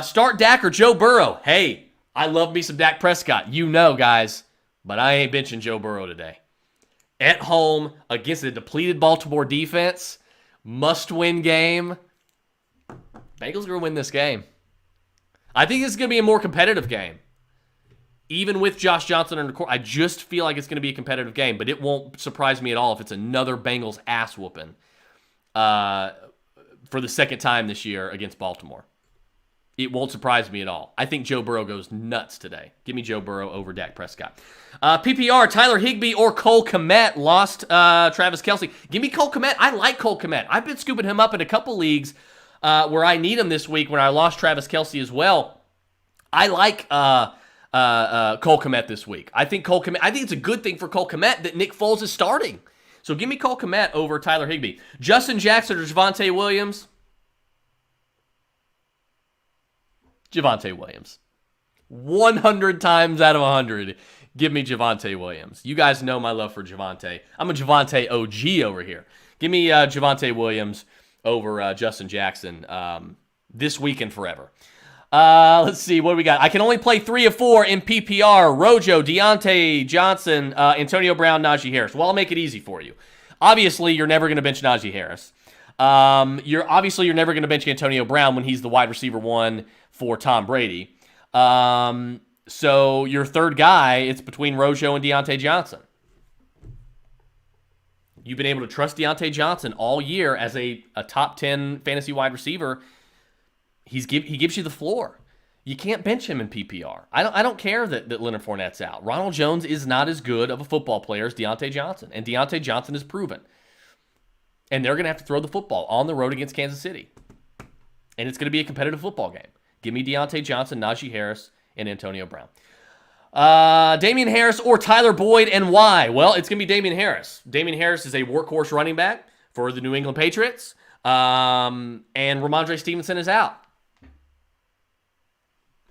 Start Dak or Joe Burrow. Hey, I love me some Dak Prescott. You know, guys. But I ain't benching Joe Burrow today. At home, against a depleted Baltimore defense, must-win game. Bengals are going to win this game. I think this is going to be a more competitive game. Even with Josh Johnson under court, I just feel like it's going to be a competitive game, but it won't surprise me at all if it's another Bengals ass-whooping for the second time this year against Baltimore. It won't surprise me at all. I think Joe Burrow goes nuts today. Give me Joe Burrow over Dak Prescott. PPR, Tyler Higbee or Cole Kmet lost Travis Kelce. Give me Cole Kmet. I like Cole Kmet. I've been scooping him up in a couple leagues where I need him this week when I lost Travis Kelce as well. I like Cole Kmet this week. I think it's a good thing for Cole Kmet that Nick Foles is starting. So give me Cole Kmet over Tyler Higbee. Justin Jackson or Javonte Williams? Javonte Williams. 100 times out of 100, give me Javonte Williams. You guys know my love for Javonte. I'm a Javonte OG over here. Give me Javonte Williams over Justin Jackson this week and forever. Let's see, what do we got? I can only play 3 of 4 in PPR. Rojo, Deontay Johnson, Antonio Brown, Najee Harris. Well, I'll make it easy for you. Obviously, you're never going to bench Najee Harris. You're never going to bench Antonio Brown when he's the wide receiver 1 for Tom Brady. So your third guy, it's between Rojo and Deontay Johnson. You've been able to trust Deontay Johnson all year as a top 10 fantasy wide receiver. He gives you the floor. You can't bench him in PPR. I don't care that Leonard Fournette's out. Ronald Jones is not as good of a football player as Deontay Johnson, and Deontay Johnson is proven. And they're going to have to throw the football on the road against Kansas City. And it's going to be a competitive football game. Give me Deontay Johnson, Najee Harris, and Antonio Brown. Damien Harris or Tyler Boyd, and why? Well, it's going to be Damien Harris. Damien Harris is a workhorse running back for the New England Patriots. And Ramondre Stevenson is out.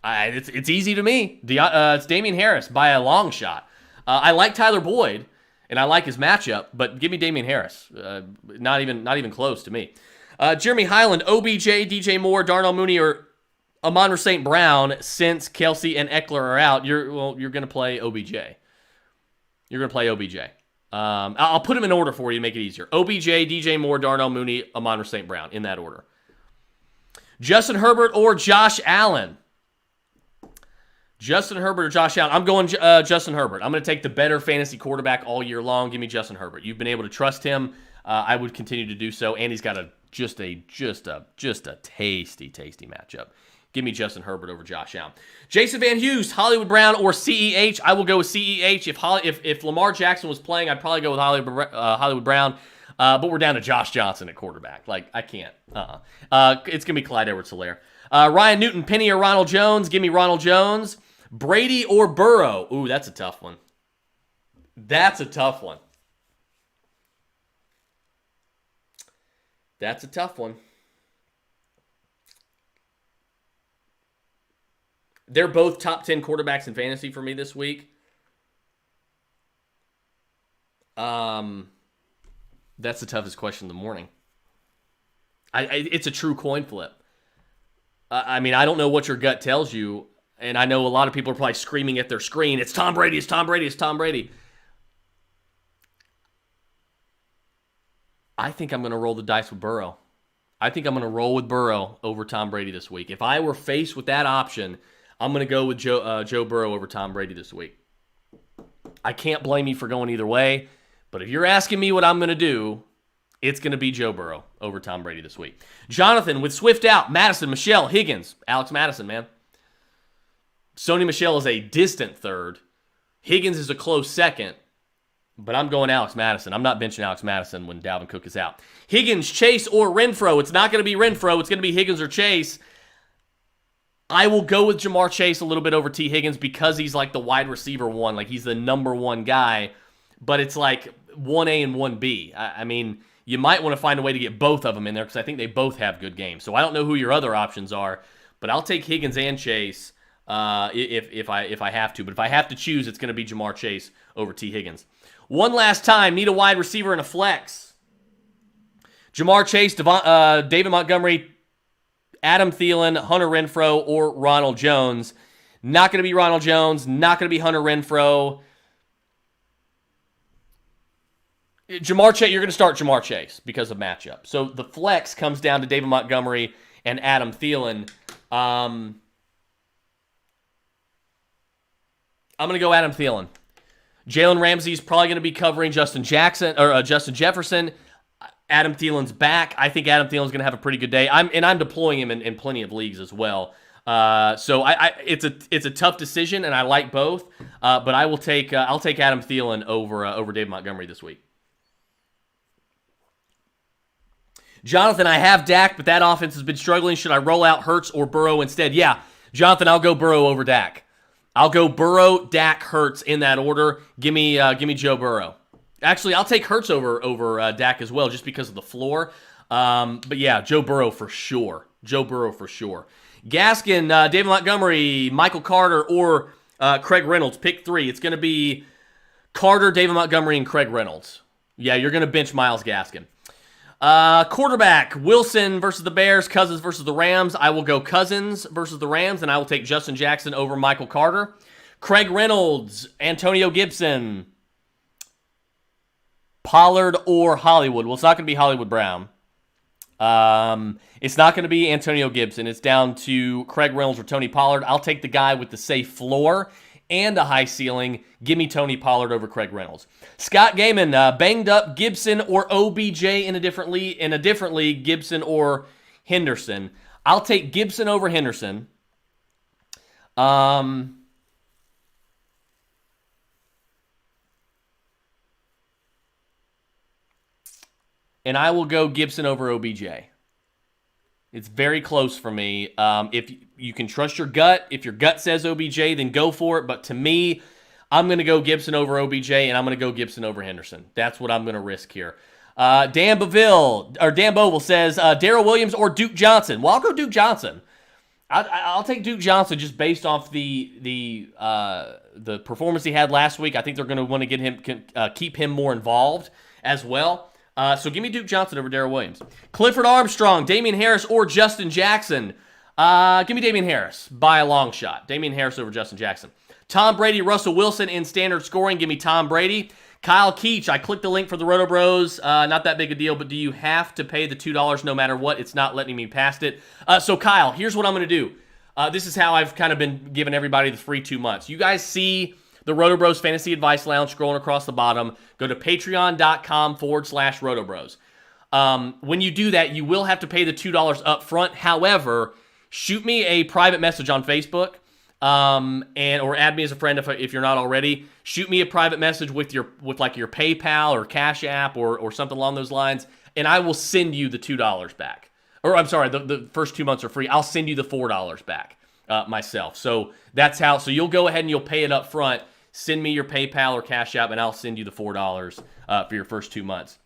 It's easy to me. It's Damien Harris by a long shot. I like Tyler Boyd, and I like his matchup, but give me Damien Harris. Not even close to me. Jeremy Highland, OBJ, DJ Moore, Darnell Mooney, or Amon-Ra St. Brown. Since Kelce and Eckler are out, you're going to play OBJ. You're going to play OBJ. I'll put them in order for you to make it easier. OBJ, DJ Moore, Darnell Mooney, Amon-Ra St. Brown, in that order. Justin Herbert or Josh Allen. Justin Herbert or Josh Allen. I'm going Justin Herbert. I'm going to take the better fantasy quarterback all year long. Give me Justin Herbert. You've been able to trust him. I would continue to do so, and he's got just a tasty matchup. Give me Justin Herbert over Josh Allen. Jason Van Hughes, Hollywood Brown or CEH. I will go with CEH. If Lamar Jackson was playing, I'd probably go with Hollywood Brown. But we're down to Josh Johnson at quarterback. Like, I can't. It's going to be Clyde Edwards-Helaire. Ryan Newton, Penny or Ronald Jones. Give me Ronald Jones. Brady or Burrow. Ooh, that's a tough one. That's a tough one. They're both top 10 quarterbacks in fantasy for me this week. That's the toughest question of the morning. It's a true coin flip. I mean, I don't know what your gut tells you, and I know a lot of people are probably screaming at their screen, it's Tom Brady, it's Tom Brady, it's Tom Brady. I think I'm going to roll the dice with Burrow. I think I'm going to roll with Burrow over Tom Brady this week. If I were faced with that option, I'm going to go with Joe Burrow over Tom Brady this week. I can't blame you for going either way, but if you're asking me what I'm going to do, it's going to be Joe Burrow over Tom Brady this week. Jonathan with Swift out, Madison, Michelle, Higgins, Alex Madison, man. Sony Michel is a distant third. Higgins is a close second. But I'm going Alex Madison. I'm not benching Alex Madison when Dalvin Cook is out. Higgins, Chase, or Renfro. It's not going to be Renfro. It's going to be Higgins or Chase. I will go with Jamar Chase a little bit over T. Higgins because he's like the wide receiver one. Like, he's the number one guy. But it's like 1A and 1B. I mean, you might want to find a way to get both of them in there because I think they both have good games. So I don't know who your other options are. But I'll take Higgins and Chase if I have to. But if I have to choose, it's going to be Jamar Chase over T. Higgins. One last time, need a wide receiver and a flex. Jamar Chase, David Montgomery, Adam Thielen, Hunter Renfrow, or Ronald Jones. Not going to be Ronald Jones. Not going to be Hunter Renfrow. Jamar Chase, you're going to start Jamar Chase because of matchup. So the flex comes down to David Montgomery and Adam Thielen. I'm going to go Adam Thielen. Jalen Ramsey's probably going to be covering Justin Jefferson. Adam Thielen's back. I think Adam Thielen's going to have a pretty good day. I'm deploying him in plenty of leagues as well. So it's a tough decision, and I like both. But I'll take Adam Thielen over David Montgomery this week. Jonathan, I have Dak, but that offense has been struggling. Should I roll out Hurts or Burrow instead? Yeah, Jonathan, I'll go Burrow over Dak. I'll go Burrow, Dak, Hurts in that order. Give me Joe Burrow. Actually, I'll take Hurts over Dak as well, just because of the floor. But yeah, Joe Burrow for sure. Gaskin, David Montgomery, Michael Carter, or Craig Reynolds. Pick 3. It's going to be Carter, David Montgomery, and Craig Reynolds. Yeah, you're going to bench Myles Gaskin. Quarterback, Wilson versus the Bears, Cousins versus the Rams. I will go Cousins versus the Rams, and I will take Justin Jackson over Michael Carter. Craig Reynolds, Antonio Gibson, Pollard or Hollywood. Well, it's not going to be Hollywood Brown. It's not going to be Antonio Gibson. It's down to Craig Reynolds or Tony Pollard. I'll take the guy with the safe floor and a high ceiling. Give me Tony Pollard over Craig Reynolds. Scott Gaiman, banged up Gibson or OBJ in a different league, Gibson or Henderson. I'll take Gibson over Henderson. And I will go Gibson over OBJ. It's very close for me. If you can trust your gut, if your gut says OBJ, then go for it. But to me, I'm going to go Gibson over OBJ, and I'm going to go Gibson over Henderson. That's what I'm going to risk here. Dan Boville says, Darrell Williams or Duke Johnson. Well, I'll go Duke Johnson. I'll take Duke Johnson just based off the performance he had last week. I think they're going to want to get him, keep him more involved as well. So give me Duke Johnson over Darrell Williams. Clifford Armstrong, Damien Harris, or Justin Jackson. Give me Damien Harris by a long shot. Damien Harris over Justin Jackson. Tom Brady, Russell Wilson in standard scoring. Give me Tom Brady. Kyle Keach, I clicked the link for the Roto Bros. Not that big a deal, but do you have to pay the $2 no matter what? It's not letting me past it. So Kyle, here's what I'm going to do. This is how I've kind of been giving everybody the free 2 months. You guys see the Roto Bros Fantasy Advice Lounge scrolling across the bottom. Go to patreon.com/RotoBros. When you do that, you will have to pay the $2 up front. However, shoot me a private message on Facebook, or add me as a friend if you're not already. Shoot me a private message with like your PayPal or Cash App or something along those lines, and I will send you the $2 back. Or I'm sorry, the first 2 months are free. I'll send you the $4 back myself. So that's how. So you'll go ahead and you'll pay it up front. Send me your PayPal or Cash App, and I'll send you the $4 for your first 2 months.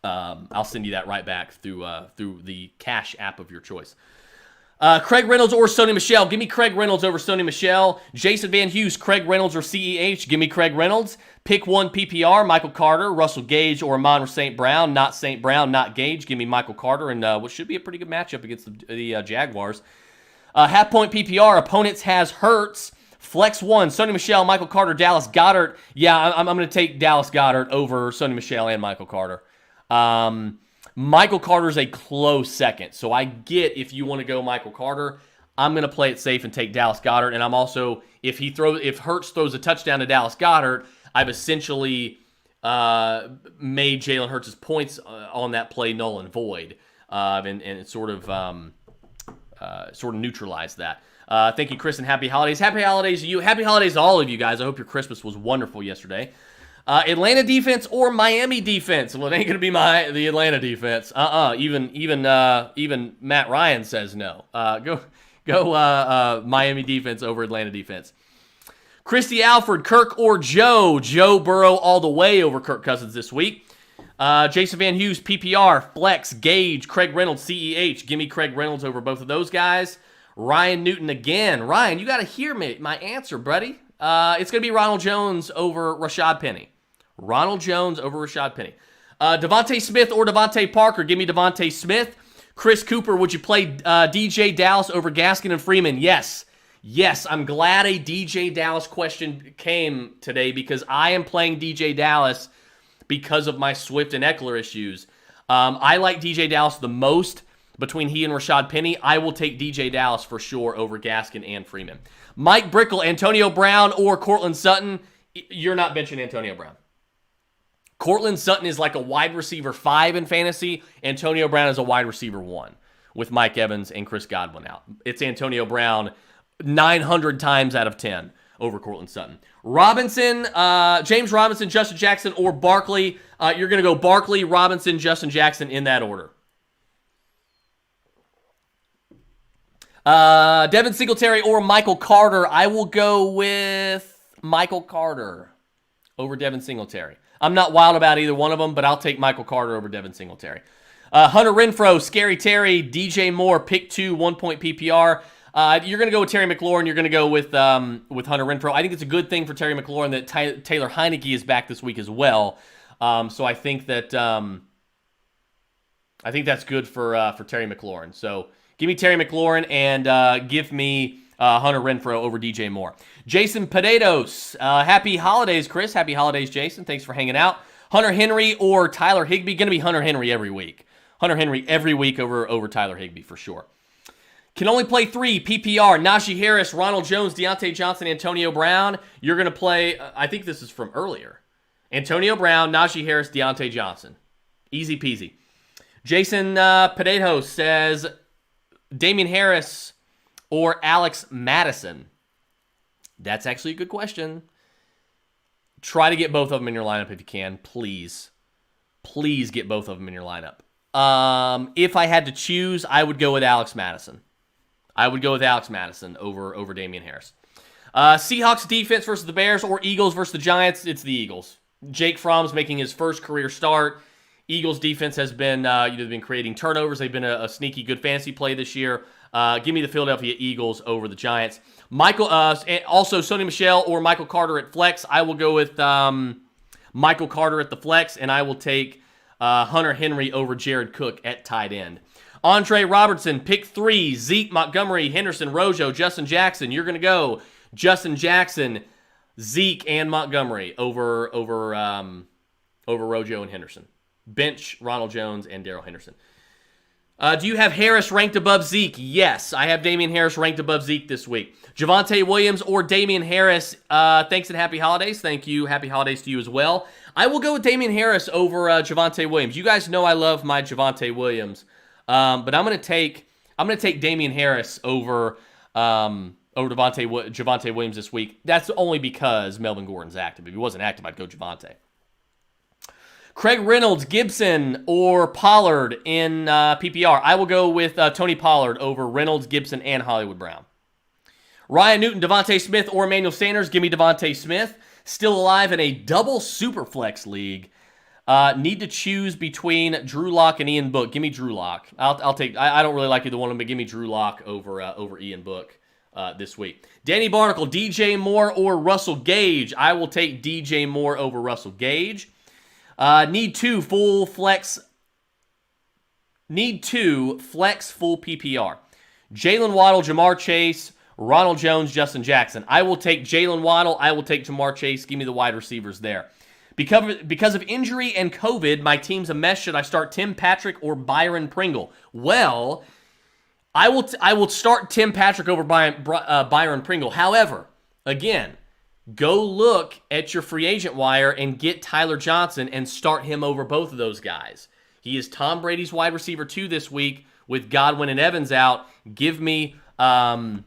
I'll send you that right back through the Cash App of your choice. Craig Reynolds or Sony Michel. Give me Craig Reynolds over Sony Michel. Jason Van Hughes, Craig Reynolds or CEH. Give me Craig Reynolds. Pick 1 PPR, Michael Carter, Russell Gage, or Amon St. Brown. Not St. Brown, not Gage. Give me Michael Carter in what should be a pretty good matchup against the Jaguars. Half point PPR, opponents has Hurts. Flex 1, Sony Michel, Michael Carter, Dallas Goedert. Yeah, I'm going to take Dallas Goedert over Sony Michel and Michael Carter. Michael Carter's a close second, so I get if you want to go Michael Carter. I'm going to play it safe and take Dallas Goedert, and I'm also, if Hurts throws a touchdown to Dallas Goedert, I've essentially made Jalen Hurts' points on that play null and void, and it sort of neutralized that. Thank you, Chris, and happy holidays. Happy holidays to you. Happy holidays to all of you guys. I hope your Christmas was wonderful yesterday. Atlanta defense or Miami defense? Well, it ain't gonna be the Atlanta defense. Even Matt Ryan says no. Go Miami defense over Atlanta defense. Christy Alford, Kirk or Joe? Joe Burrow all the way over Kirk Cousins this week. Jason Van Hughes, PPR, Flex, Gage, Craig Reynolds, CEH. Give me Craig Reynolds over both of those guys. Ryan Newton again. Ryan, you got to hear me, my answer, buddy. It's going to be Ronald Jones over Rashad Penny. Ronald Jones over Rashad Penny. Devontae Smith or Devontae Parker. Give me Devontae Smith. Chris Cooper, would you play DJ Dallas over Gaskin and Freeman? Yes. Yes, I'm glad a DJ Dallas question came today because I am playing DJ Dallas because of my Swift and Eckler issues. I like DJ Dallas the most between he and Rashad Penny. I will take DJ Dallas for sure over Gaskin and Freeman. Mike Brickle, Antonio Brown, or Cortland Sutton. You're not benching Antonio Brown. Cortland Sutton is like a wide receiver 5 in fantasy. Antonio Brown is a wide receiver 1 with Mike Evans and Chris Godwin out. It's Antonio Brown 900 times out of 10 over Cortland Sutton. Robinson, James Robinson, Justin Jackson, or Barkley. You're going to go Barkley, Robinson, Justin Jackson in that order. Devin Singletary or Michael Carter. I will go with Michael Carter over Devin Singletary. I'm not wild about either one of them, but I'll take Michael Carter over Devin Singletary. Hunter Renfrow, Scary Terry, DJ Moore, pick 2, 1-point PPR. You're going to go with Terry McLaurin. You're going to go with Hunter Renfrow. I think it's a good thing for Terry McLaurin that Taylor Heineke is back this week as well. So I think that that's good for Terry McLaurin. So give me Terry McLaurin and give me Hunter Renfrow over DJ Moore. Jason Potatoes, happy holidays, Chris. Happy holidays, Jason. Thanks for hanging out. Hunter Henry or Tyler Higbee. Going to be Hunter Henry every week. Hunter Henry every week over Tyler Higbee for sure. Can only play 3, PPR, Najee Harris, Ronald Jones, Deontay Johnson, Antonio Brown. You're going to play, I think this is from earlier. Antonio Brown, Najee Harris, Deontay Johnson. Easy peasy. Jason Potato says Damien Harris or Alex Madison. That's actually a good question. Try to get both of them in your lineup if you can, please. Please get both of them in your lineup. If I had to choose, I would go with Alex Madison. I would go with Alex Madison over Damien Harris. Seahawks defense versus the Bears or Eagles versus the Giants. It's the Eagles. Jake Fromm's making his first career start. Eagles defense has been been creating turnovers. They've been a sneaky good fantasy play this year. Give me the Philadelphia Eagles over the Giants. Michael, and also Sony Michel or Michael Carter at flex. I will go with Michael Carter at the flex, and I will take Hunter Henry over Jared Cook at tight end. Andre Robertson, pick 3. Zeke, Montgomery, Henderson, Rojo, Justin Jackson. You're going to go Justin Jackson, Zeke, and Montgomery over Rojo and Henderson. Bench Ronald Jones and Darrell Henderson. Do you have Harris ranked above Zeke? Yes, I have Damien Harris ranked above Zeke this week. Javonte Williams or Damien Harris? Thanks and happy holidays. Thank you. Happy holidays to you as well. I will go with Damien Harris over Javonte Williams. You guys know I love my Javonte Williams. But I'm gonna take Damien Harris over Javonte Williams this week. That's only because Melvin Gordon's active. If he wasn't active, I'd go Javonte. Craig Reynolds, Gibson, or Pollard in PPR. I will go with Tony Pollard over Reynolds, Gibson, and Hollywood Brown. Ryan Newton, Devontae Smith, or Emmanuel Sanders. Give me Devontae Smith. Still alive in a double Superflex league. Need to choose between Drew Lock and Ian Book. Give me Drew Lock. I'll take. I don't really like either one of them, but give me Drew Lock over Ian Book this week. Danny Barnacle, DJ Moore or Russell Gage. I will take DJ Moore over Russell Gage. Need 2 flex full PPR. Jalen Waddle, Jamar Chase, Ronald Jones, Justin Jackson. I will take Jalen Waddle. I will take Jamar Chase. Give me the wide receivers there. Because of injury and COVID, my team's a mess. Should I start Tim Patrick or Byron Pringle? Well, I will start Tim Patrick over Byron Pringle. However, again, go look at your free agent wire and get Tyler Johnson and start him over both of those guys. He is Tom Brady's wide receiver 2 this week with Godwin and Evans out. Give me Tyler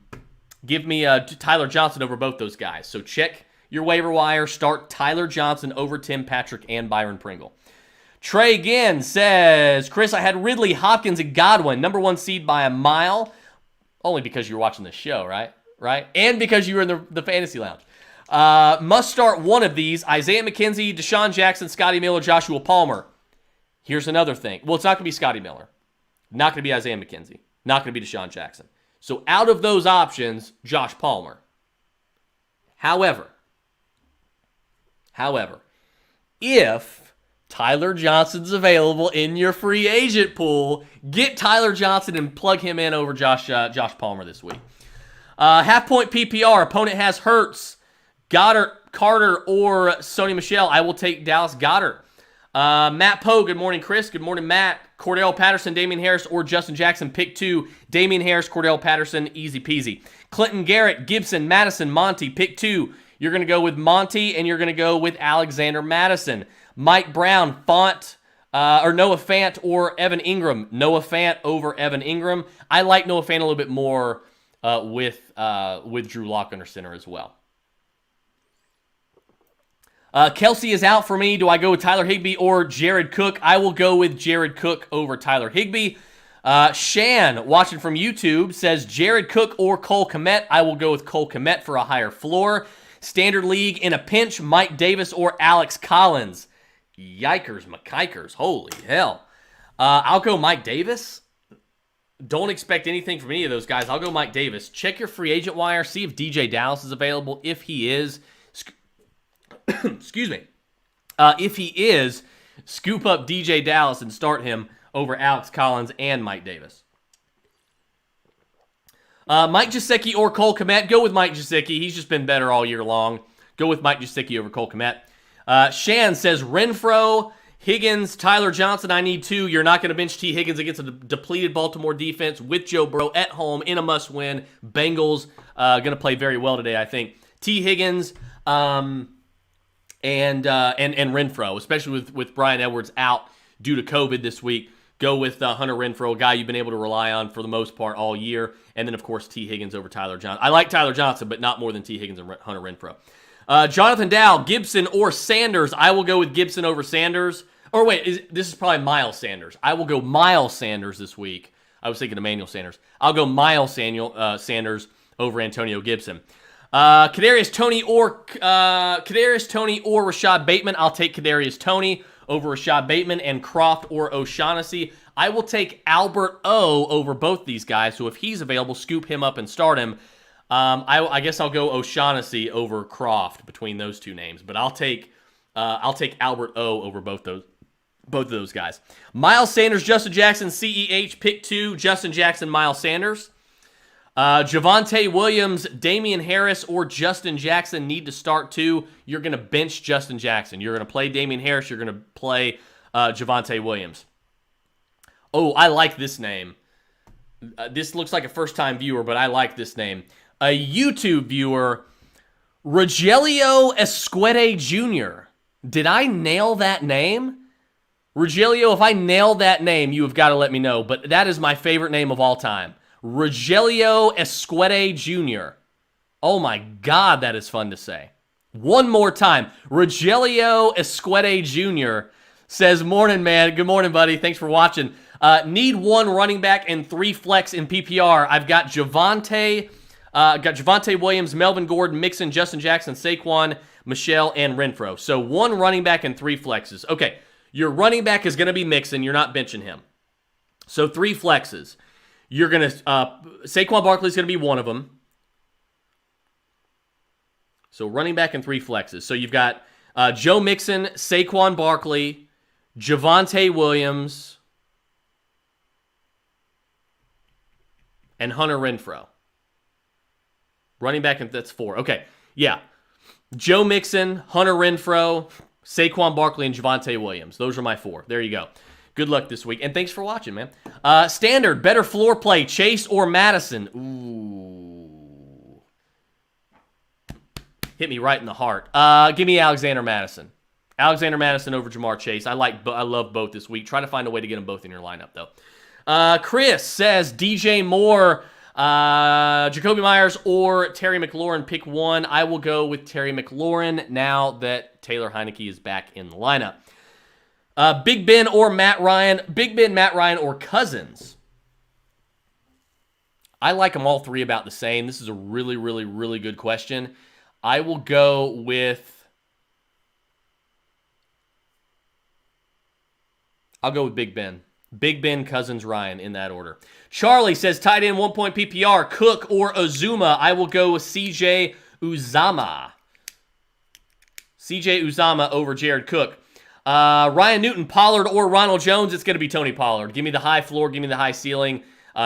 Johnson over both those guys. So check your waiver wire. Start Tyler Johnson over Tim Patrick and Byron Pringle. Trey again says, Chris, I had Ridley, Hopkins, and Godwin, number 1 seed by a mile. Only because you're watching this show, right? And because you were in the fantasy lounge. Must start one of these. Isaiah McKenzie, Deshaun Jackson, Scotty Miller, Joshua Palmer. Here's another thing. Well, it's not going to be Scotty Miller. Not going to be Isaiah McKenzie. Not going to be Deshaun Jackson. So out of those options, Josh Palmer. However, if Tyler Johnson's available in your free agent pool, get Tyler Johnson and plug him in over Josh Palmer this week. Half-point PPR. Opponent has Hurts, Goddard, Carter, or Sony Michel. I will take Dallas Goddard. Matt Poe, good morning, Chris. Good morning, Matt. Cordell Patterson, Damien Harris, or Justin Jackson. Pick 2. Damien Harris, Cordell Patterson, easy peasy. Clinton Garrett, Gibson, Madison, Monty. Pick 2. You're going to go with Monty, and you're going to go with Alexander Madison. Mike Brown, Noah Fant, or Evan Ingram. Noah Fant over Evan Ingram. I like Noah Fant a little bit more with Drew Lock under center as well. Kelsey is out for me. Do I go with Tyler Higbee or Jared Cook? I will go with Jared Cook over Tyler Higbee. Shan, watching from YouTube, says Jared Cook or Cole Kmet. I will go with Cole Kmet for a higher floor. Standard League in a pinch, Mike Davis or Alex Collins. Yikers, McKikers. Holy hell. I'll go Mike Davis. Don't expect anything from any of those guys. I'll go Mike Davis. Check your free agent wire. See if DJ Dallas is available. If he is, excuse me. If he is, scoop up DJ Dallas and start him over Alex Collins and Mike Davis. Mike Gesicki or Cole Kmet. Go with Mike Gesicki. He's just been better all year long. Go with Mike Gesicki over Cole Kmet. Shan says Renfro, Higgins, Tyler Johnson. I need 2. You're not going to bench T. Higgins against a depleted Baltimore defense with Joe Burrow at home in a must-win. Bengals going to play very well today, I think. T. Higgins and Renfro, especially with Bryan Edwards out due to COVID this week. Go with Hunter Renfro, a guy you've been able to rely on for the most part all year. And then, of course, T. Higgins over Tyler Johnson. I like Tyler Johnson, but not more than T. Higgins and Hunter Renfro. Jonathan Dow, Gibson or Sanders. I will go with Gibson over Sanders. Or wait, this is probably Miles Sanders. I will go Miles Sanders this week. I was thinking Emmanuel Sanders. I'll go Miles Sanders over Antonio Gibson. Kadarius Toney or Rashad Bateman. I'll take Kadarius Toney over Rashad Bateman, and Croft or O'Shaughnessy. I will take Albert O over both these guys. So if he's available, scoop him up and start him. I guess I'll go O'Shaughnessy over Croft between those two names, but I'll take Albert O over both of those guys. Miles Sanders, Justin Jackson, CEH, pick 2, Justin Jackson, Miles Sanders. Javonte Williams, Damian Harris, or Justin Jackson need to start 2. You're going to bench Justin Jackson. You're going to play Damian Harris. You're going to play Javonte Williams. Oh, I like this name. This looks like a first-time viewer, but I like this name. A YouTube viewer, Rogelio Esquete Jr. Did I nail that name? Rogelio, if I nailed that name, you have got to let me know. But that is my favorite name of all time. Rogelio Esquete Jr. Oh my God, that is fun to say. One more time. Rogelio Esquete Jr. says, morning, man. Good morning, buddy. Thanks for watching. Need 1 running back and 3 flex in PPR. I've got Javonte Williams, Melvin Gordon, Mixon, Justin Jackson, Saquon, Michelle, and Renfro. So 1 running back and 3 flexes. Okay, your running back is going to be Mixon. You're not benching him. So 3 flexes. You're going to, Saquon Barkley is going to be one of them. So running back and 3 flexes. So you've got Joe Mixon, Saquon Barkley, Javonte Williams, and Hunter Renfro. Running back, and that's 4. Okay, yeah. Joe Mixon, Hunter Renfro, Saquon Barkley, and Javonte Williams. Those are my 4. There you go. Good luck this week, and thanks for watching, man. Standard, better floor play, Chase or Madison? Ooh. Hit me right in the heart. Give me Alexander Madison. Alexander Madison over Jamar Chase. I love both this week. Try to find a way to get them both in your lineup, though. Chris says DJ Moore, Jacoby Myers, or Terry McLaurin. Pick 1. I will go with Terry McLaurin now that Taylor Heineke is back in the lineup. Big Ben or Matt Ryan. Big Ben, Matt Ryan, or Cousins. I like them all 3 about the same. This is a really, really, really good question. I will go with... I'll go with Big Ben. Big Ben, Cousins, Ryan in that order. Charlie says tight end 1 point PPR, Cook or Uzuma. I will go with CJ Uzama. CJ Uzama over Jared Cook. Ryan Newton, Pollard or Ronald Jones. It's going to be Tony Pollard. Give me the high floor. Give me the high ceiling.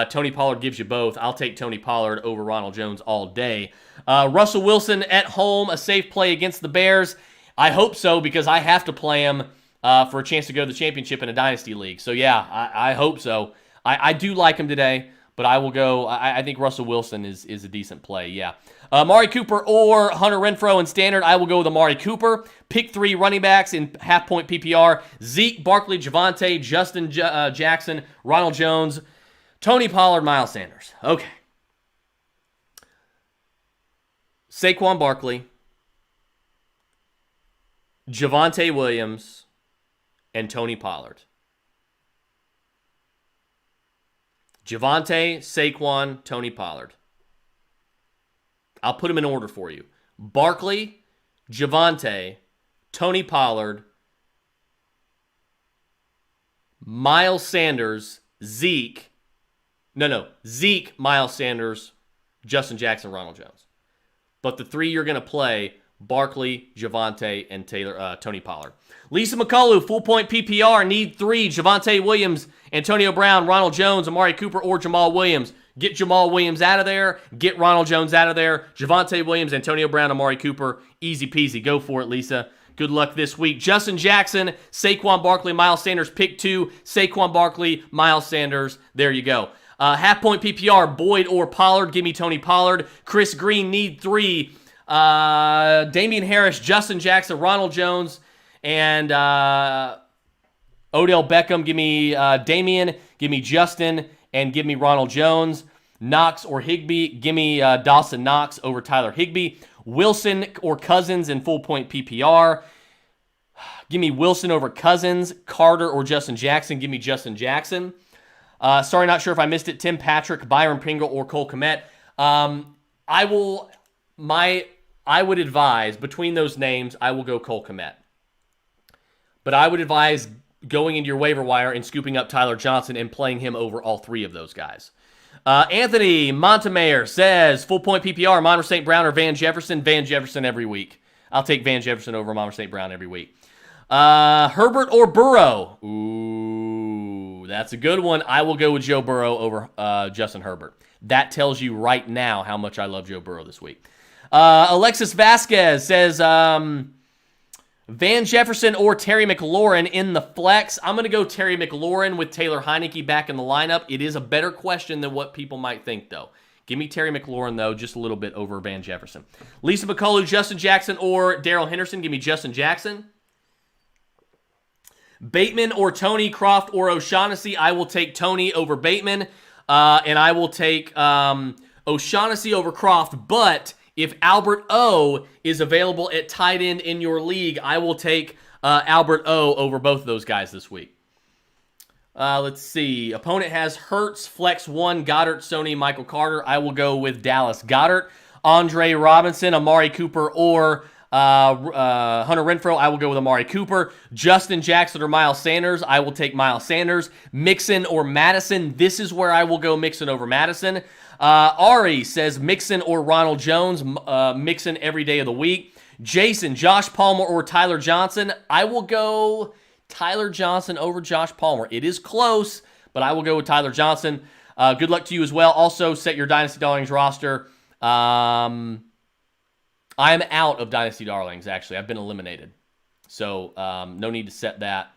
Tony Pollard gives you both. I'll take Tony Pollard over Ronald Jones all day. Russell Wilson at home, a safe play against the Bears. I hope so because I have to play him for a chance to go to the championship in a dynasty league. So yeah, I hope so. I do like him today, but I will go. I think Russell Wilson is a decent play. Yeah. Amari Cooper or Hunter Renfrow in standard. I will go with Amari Cooper. Pick 3 running backs in half-point PPR. Zeke, Barkley, Javonte, Justin Jackson, Ronald Jones, Tony Pollard, Miles Sanders. Okay. Saquon Barkley, Javonte Williams, and Tony Pollard. Javonte, Saquon, Tony Pollard. I'll put them in order for you. Barkley, Javonte, Tony Pollard, Miles Sanders, Zeke, Miles Sanders, Justin Jackson, Ronald Jones. But the 3 you're going to play, Barkley, Javonte, and Tony Pollard. Lisa McConnell, full point PPR, need 3, Javonte Williams, Antonio Brown, Ronald Jones, Amari Cooper, or Jamal Williams. Get Jamal Williams out of there. Get Ronald Jones out of there. Javonte Williams, Antonio Brown, Amari Cooper. Easy peasy. Go for it, Lisa. Good luck this week. Justin Jackson, Saquon Barkley, Miles Sanders. Pick 2, Saquon Barkley, Miles Sanders. There you go. Half-point PPR, Boyd or Pollard. Give me Tony Pollard. Chris Green, need 3. Damien Harris, Justin Jackson, Ronald Jones, and Odell Beckham. Give me Damien. Give me Justin. And give me Ronald Jones. Knox or Higbee. Give me Dawson Knox over Tyler Higbee. Wilson or Cousins in full point PPR. Give me Wilson over Cousins. Carter or Justin Jackson. Give me Justin Jackson. Sorry, not sure if I missed it. Tim Patrick, Byron Pringle, or Cole Kmet. I would advise, between those names, I will go Cole Kmet. But I would advise going into your waiver wire and scooping up Tyler Johnson and playing him over all 3 of those guys. Anthony Montemayor says, full point PPR, Monter St. Brown or Van Jefferson. Van Jefferson every week. I'll take Van Jefferson over Monter St. Brown every week. Herbert or Burrow? Ooh, that's a good one. I will go with Joe Burrow over Justin Herbert. That tells you right now how much I love Joe Burrow this week. Alexis Vasquez says, Van Jefferson or Terry McLaurin in the flex. I'm going to go Terry McLaurin with Taylor Heineke back in the lineup. It is a better question than what people might think, though. Give me Terry McLaurin, though, just a little bit over Van Jefferson. Lisa McCullough, Justin Jackson, or Darrell Henderson. Give me Justin Jackson. Bateman or Tony, Croft or O'Shaughnessy. I will take Tony over Bateman, and I will take O'Shaughnessy over Croft, but if Albert O is available at tight end in your league, I will take Albert O over both of those guys this week. Let's see. Opponent has Hurts, Flex 1, Goddard, Sony, Michael Carter. I will go with Dallas Goddard. Andre Robinson, Amari Cooper, or Hunter Renfrow. I will go with Amari Cooper. Justin Jackson or Miles Sanders. I will take Miles Sanders. Mixon or Madison. This is where I will go Mixon over Madison. Ari says Mixon or Ronald Jones. Mixon every day of the week. Jason, Josh Palmer or Tyler Johnson. I will go Tyler Johnson over Josh Palmer. It is close, but I will go with Tyler Johnson. Good luck to you as well. Also, set your Dynasty Darlings roster. I am out of Dynasty Darlings, actually. I've been eliminated. So, no need to set that.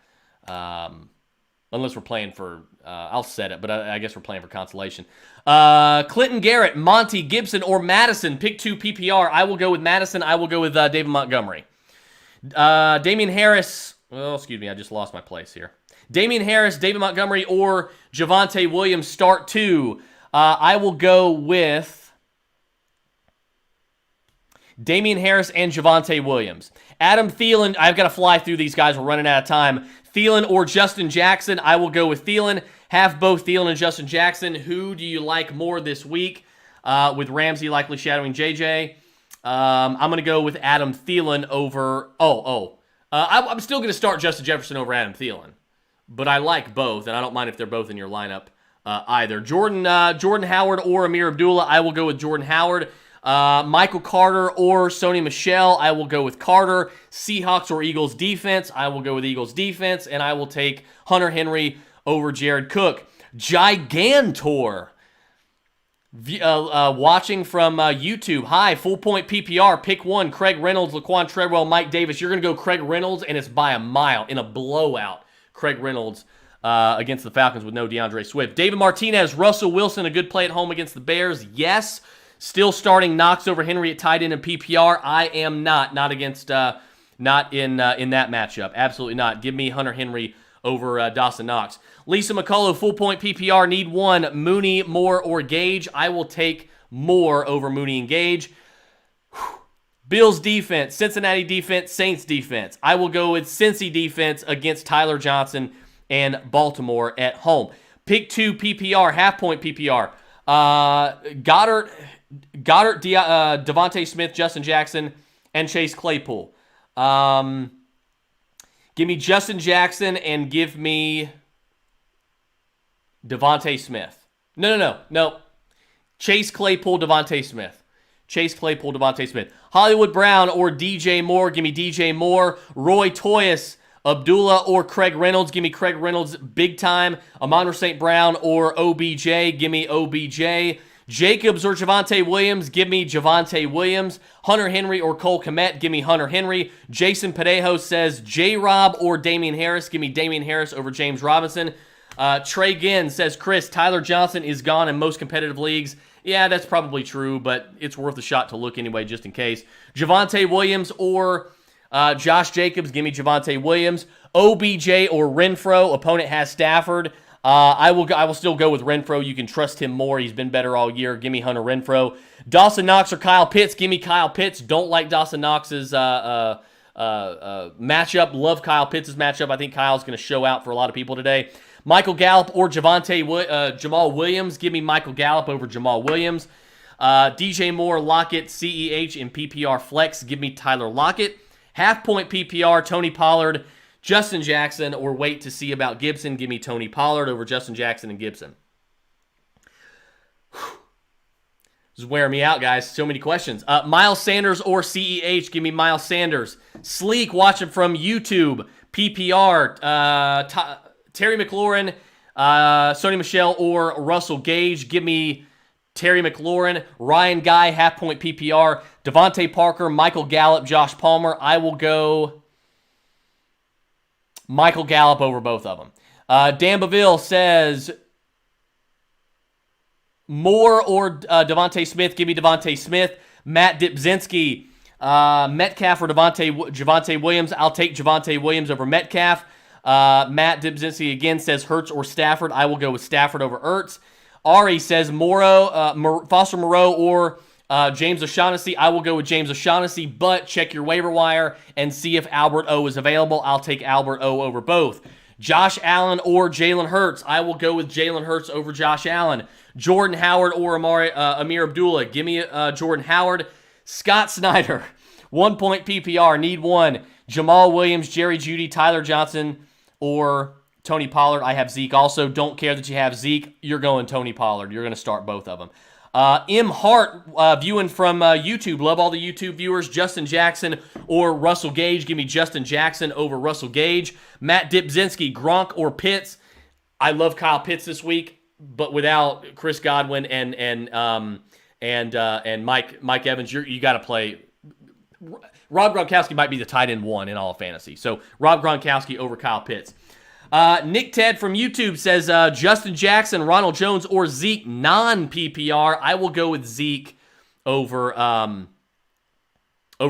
Unless we're playing for... I'll set it, but I guess we're playing for consolation. Clinton Garrett, Monty Gibson, or Madison. Pick 2 PPR. I will go with Madison. I will go with David Montgomery. Damien Harris... Oh, excuse me. I just lost my place here. Damien Harris, David Montgomery, or Javonte Williams. Start 2. I will go with Damien Harris and Javonte Williams. Adam Thielen, I've got to fly through these guys. We're running out of time. Thielen or Justin Jackson, I will go with Thielen. Have both Thielen and Justin Jackson. Who do you like more this week? With Ramsey likely shadowing JJ. I'm going to go with Adam Thielen over... I'm still going to start Justin Jefferson over Adam Thielen. but I like both, and I don't mind if they're both in your lineup either. Jordan Howard or Amir Abdullah, I will go with Jordan Howard. Michael Carter or Sony Michel, I will go with Carter. Seahawks or Eagles defense, I will go with Eagles defense, and I will take Hunter Henry over Jared Cook. Gigantor. Watching from YouTube. Hi, full point PPR. Pick one. Craig Reynolds, Laquan Treadwell, Mike Davis. You're going to go Craig Reynolds, and it's by a mile in a blowout. Craig Reynolds against the Falcons with no DeAndre Swift. David Martinez, Russell Wilson, a good play at home against the Bears. Yes. Still starting Knox over Henry at tight end in PPR. I am not against, not in that matchup. Absolutely not. Give me Hunter Henry over Dawson Knox. Lisa McCullough, full point PPR, need one. Mooney, Moore, or Gage. I will take Moore over Mooney and Gage. Bills defense, Cincinnati defense, Saints defense. I will go with Cincy defense against Tyler Johnson and Baltimore at home. Pick two PPR, half point PPR. Goddard, Devontae Smith, Justin Jackson, and Chase Claypool. Give me Justin Jackson and give me Devontae Smith. No. Chase Claypool, Devontae Smith. Chase Claypool, Devontae Smith. Hollywood Brown or DJ Moore. Give me DJ Moore. Roy Toyas, Abdullah or Craig Reynolds. Give me Craig Reynolds big time. Amon St. Brown or OBJ. Give me OBJ. Jacobs or Javonte Williams. Give me Javonte Williams. Hunter Henry or Cole Kmet. Give me Hunter Henry. Jason Padejo says J-Rob or Damien Harris. Give me Damien Harris over James Robinson. Trey Ginn says, Chris, Tyler Johnson is gone in most competitive leagues. Yeah, that's probably true, but it's worth a shot to look anyway, just in case. Javonte Williams or Josh Jacobs. Give me Javonte Williams. OBJ or Renfro. Opponent has Stafford. I will still go with Renfro. You can trust him more. He's been better all year. Give me Hunter Renfro. Dawson Knox or Kyle Pitts. Give me Kyle Pitts. Don't like Dawson Knox's matchup. Love Kyle Pitts' matchup. I think Kyle's going to show out for a lot of people today. Michael Gallup or Jamal Williams. Give me Michael Gallup over Jamal Williams. DJ Moore, Lockett, CEH, and PPR Flex. Give me Tyler Lockett. Half point PPR, Tony Pollard, Justin Jackson, or wait to see about Gibson. Give me Tony Pollard over Justin Jackson and Gibson. This is wearing me out, guys. So many questions. Miles Sanders or CEH. Give me Miles Sanders. Sleek, watching from YouTube. PPR, Terry McLaurin, Sony Michel, or Russell Gage. Give me Terry McLaurin. Ryan Guy, half point PPR. Devontae Parker, Michael Gallup, Josh Palmer. I will go Michael Gallup over both of them. Dan Baville says Moore or Devontae Smith. Give me Devontae Smith. Matt Dipzinski, Metcalf or Javonte Williams. I'll take Javonte Williams over Metcalf. Matt Dibzinski again says Hurts or Stafford. I will go with Stafford over Ertz. Ari says Foster Moreau or James O'Shaughnessy. I will go with James O'Shaughnessy, but check your waiver wire and see if Albert O is available. I'll take Albert O over both. Josh Allen or Jalen Hurts. I will go with Jalen Hurts over Josh Allen. Jordan Howard or Amir Abdullah. Give me Jordan Howard. Scott Snyder, 1 point PPR, need one. Jamal Williams, Jerry Jeudy, Tyler Johnson, or Tony Pollard. I have Zeke also. Don't care that you have Zeke. You're going Tony Pollard. You're going to start both of them. M. Hart, viewing from YouTube. Love all the YouTube viewers. Justin Jackson or Russell Gage. Give me Justin Jackson over Russell Gage. Matt Dipzinski, Gronk or Pitts. I love Kyle Pitts this week, but without Chris Godwin and Mike Evans, you got to play. Rob Gronkowski might be the tight end one in all of fantasy. So Rob Gronkowski over Kyle Pitts. Nick Ted from YouTube says Justin Jackson, Ronald Jones, or Zeke non-PPR. I will go with Zeke over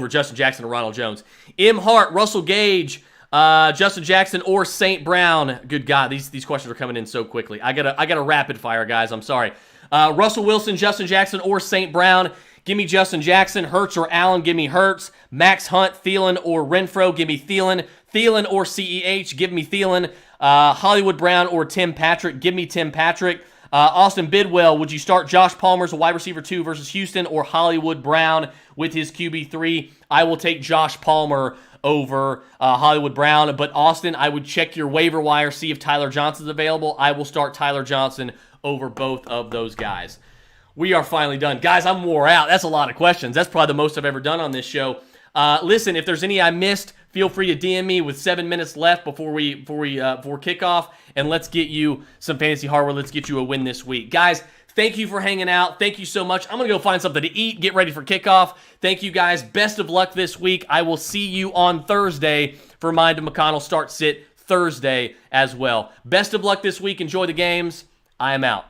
Justin Jackson or Ronald Jones. M. Hart, Russell Gage, Justin Jackson, or St. Brown. Good God, these questions are coming in so quickly. I got a rapid fire, guys. I'm sorry. Russell Wilson, Justin Jackson, or St. Brown. Give me Justin Jackson. Hurts or Allen. Give me Hurts. Max Hunt, Thielen, or Renfro. Give me Thielen. Thielen or CEH. Give me Thielen. Hollywood Brown or Tim Patrick. Give me Tim Patrick. Austin Bidwell, would you start Josh Palmer as a wide receiver 2 versus Houston, or Hollywood Brown with his QB3? I will take Josh Palmer over Hollywood Brown. But Austin, I would check your waiver wire, see if Tyler Johnson's available. I will start Tyler Johnson over both of those guys. We are finally done. Guys, I'm wore out. That's a lot of questions. That's probably the most I've ever done on this show. Listen, if there's any I missed, feel free to DM me with 7 minutes left before kickoff, and let's get you some fantasy hardware. Let's get you a win this week. Guys, thank you for hanging out. Thank you so much. I'm going to go find something to eat, get ready for kickoff. Thank you, guys. Best of luck this week. I will see you on Thursday for Mind of McConnell Start Sit Thursday as well. Best of luck this week. Enjoy the games. I am out.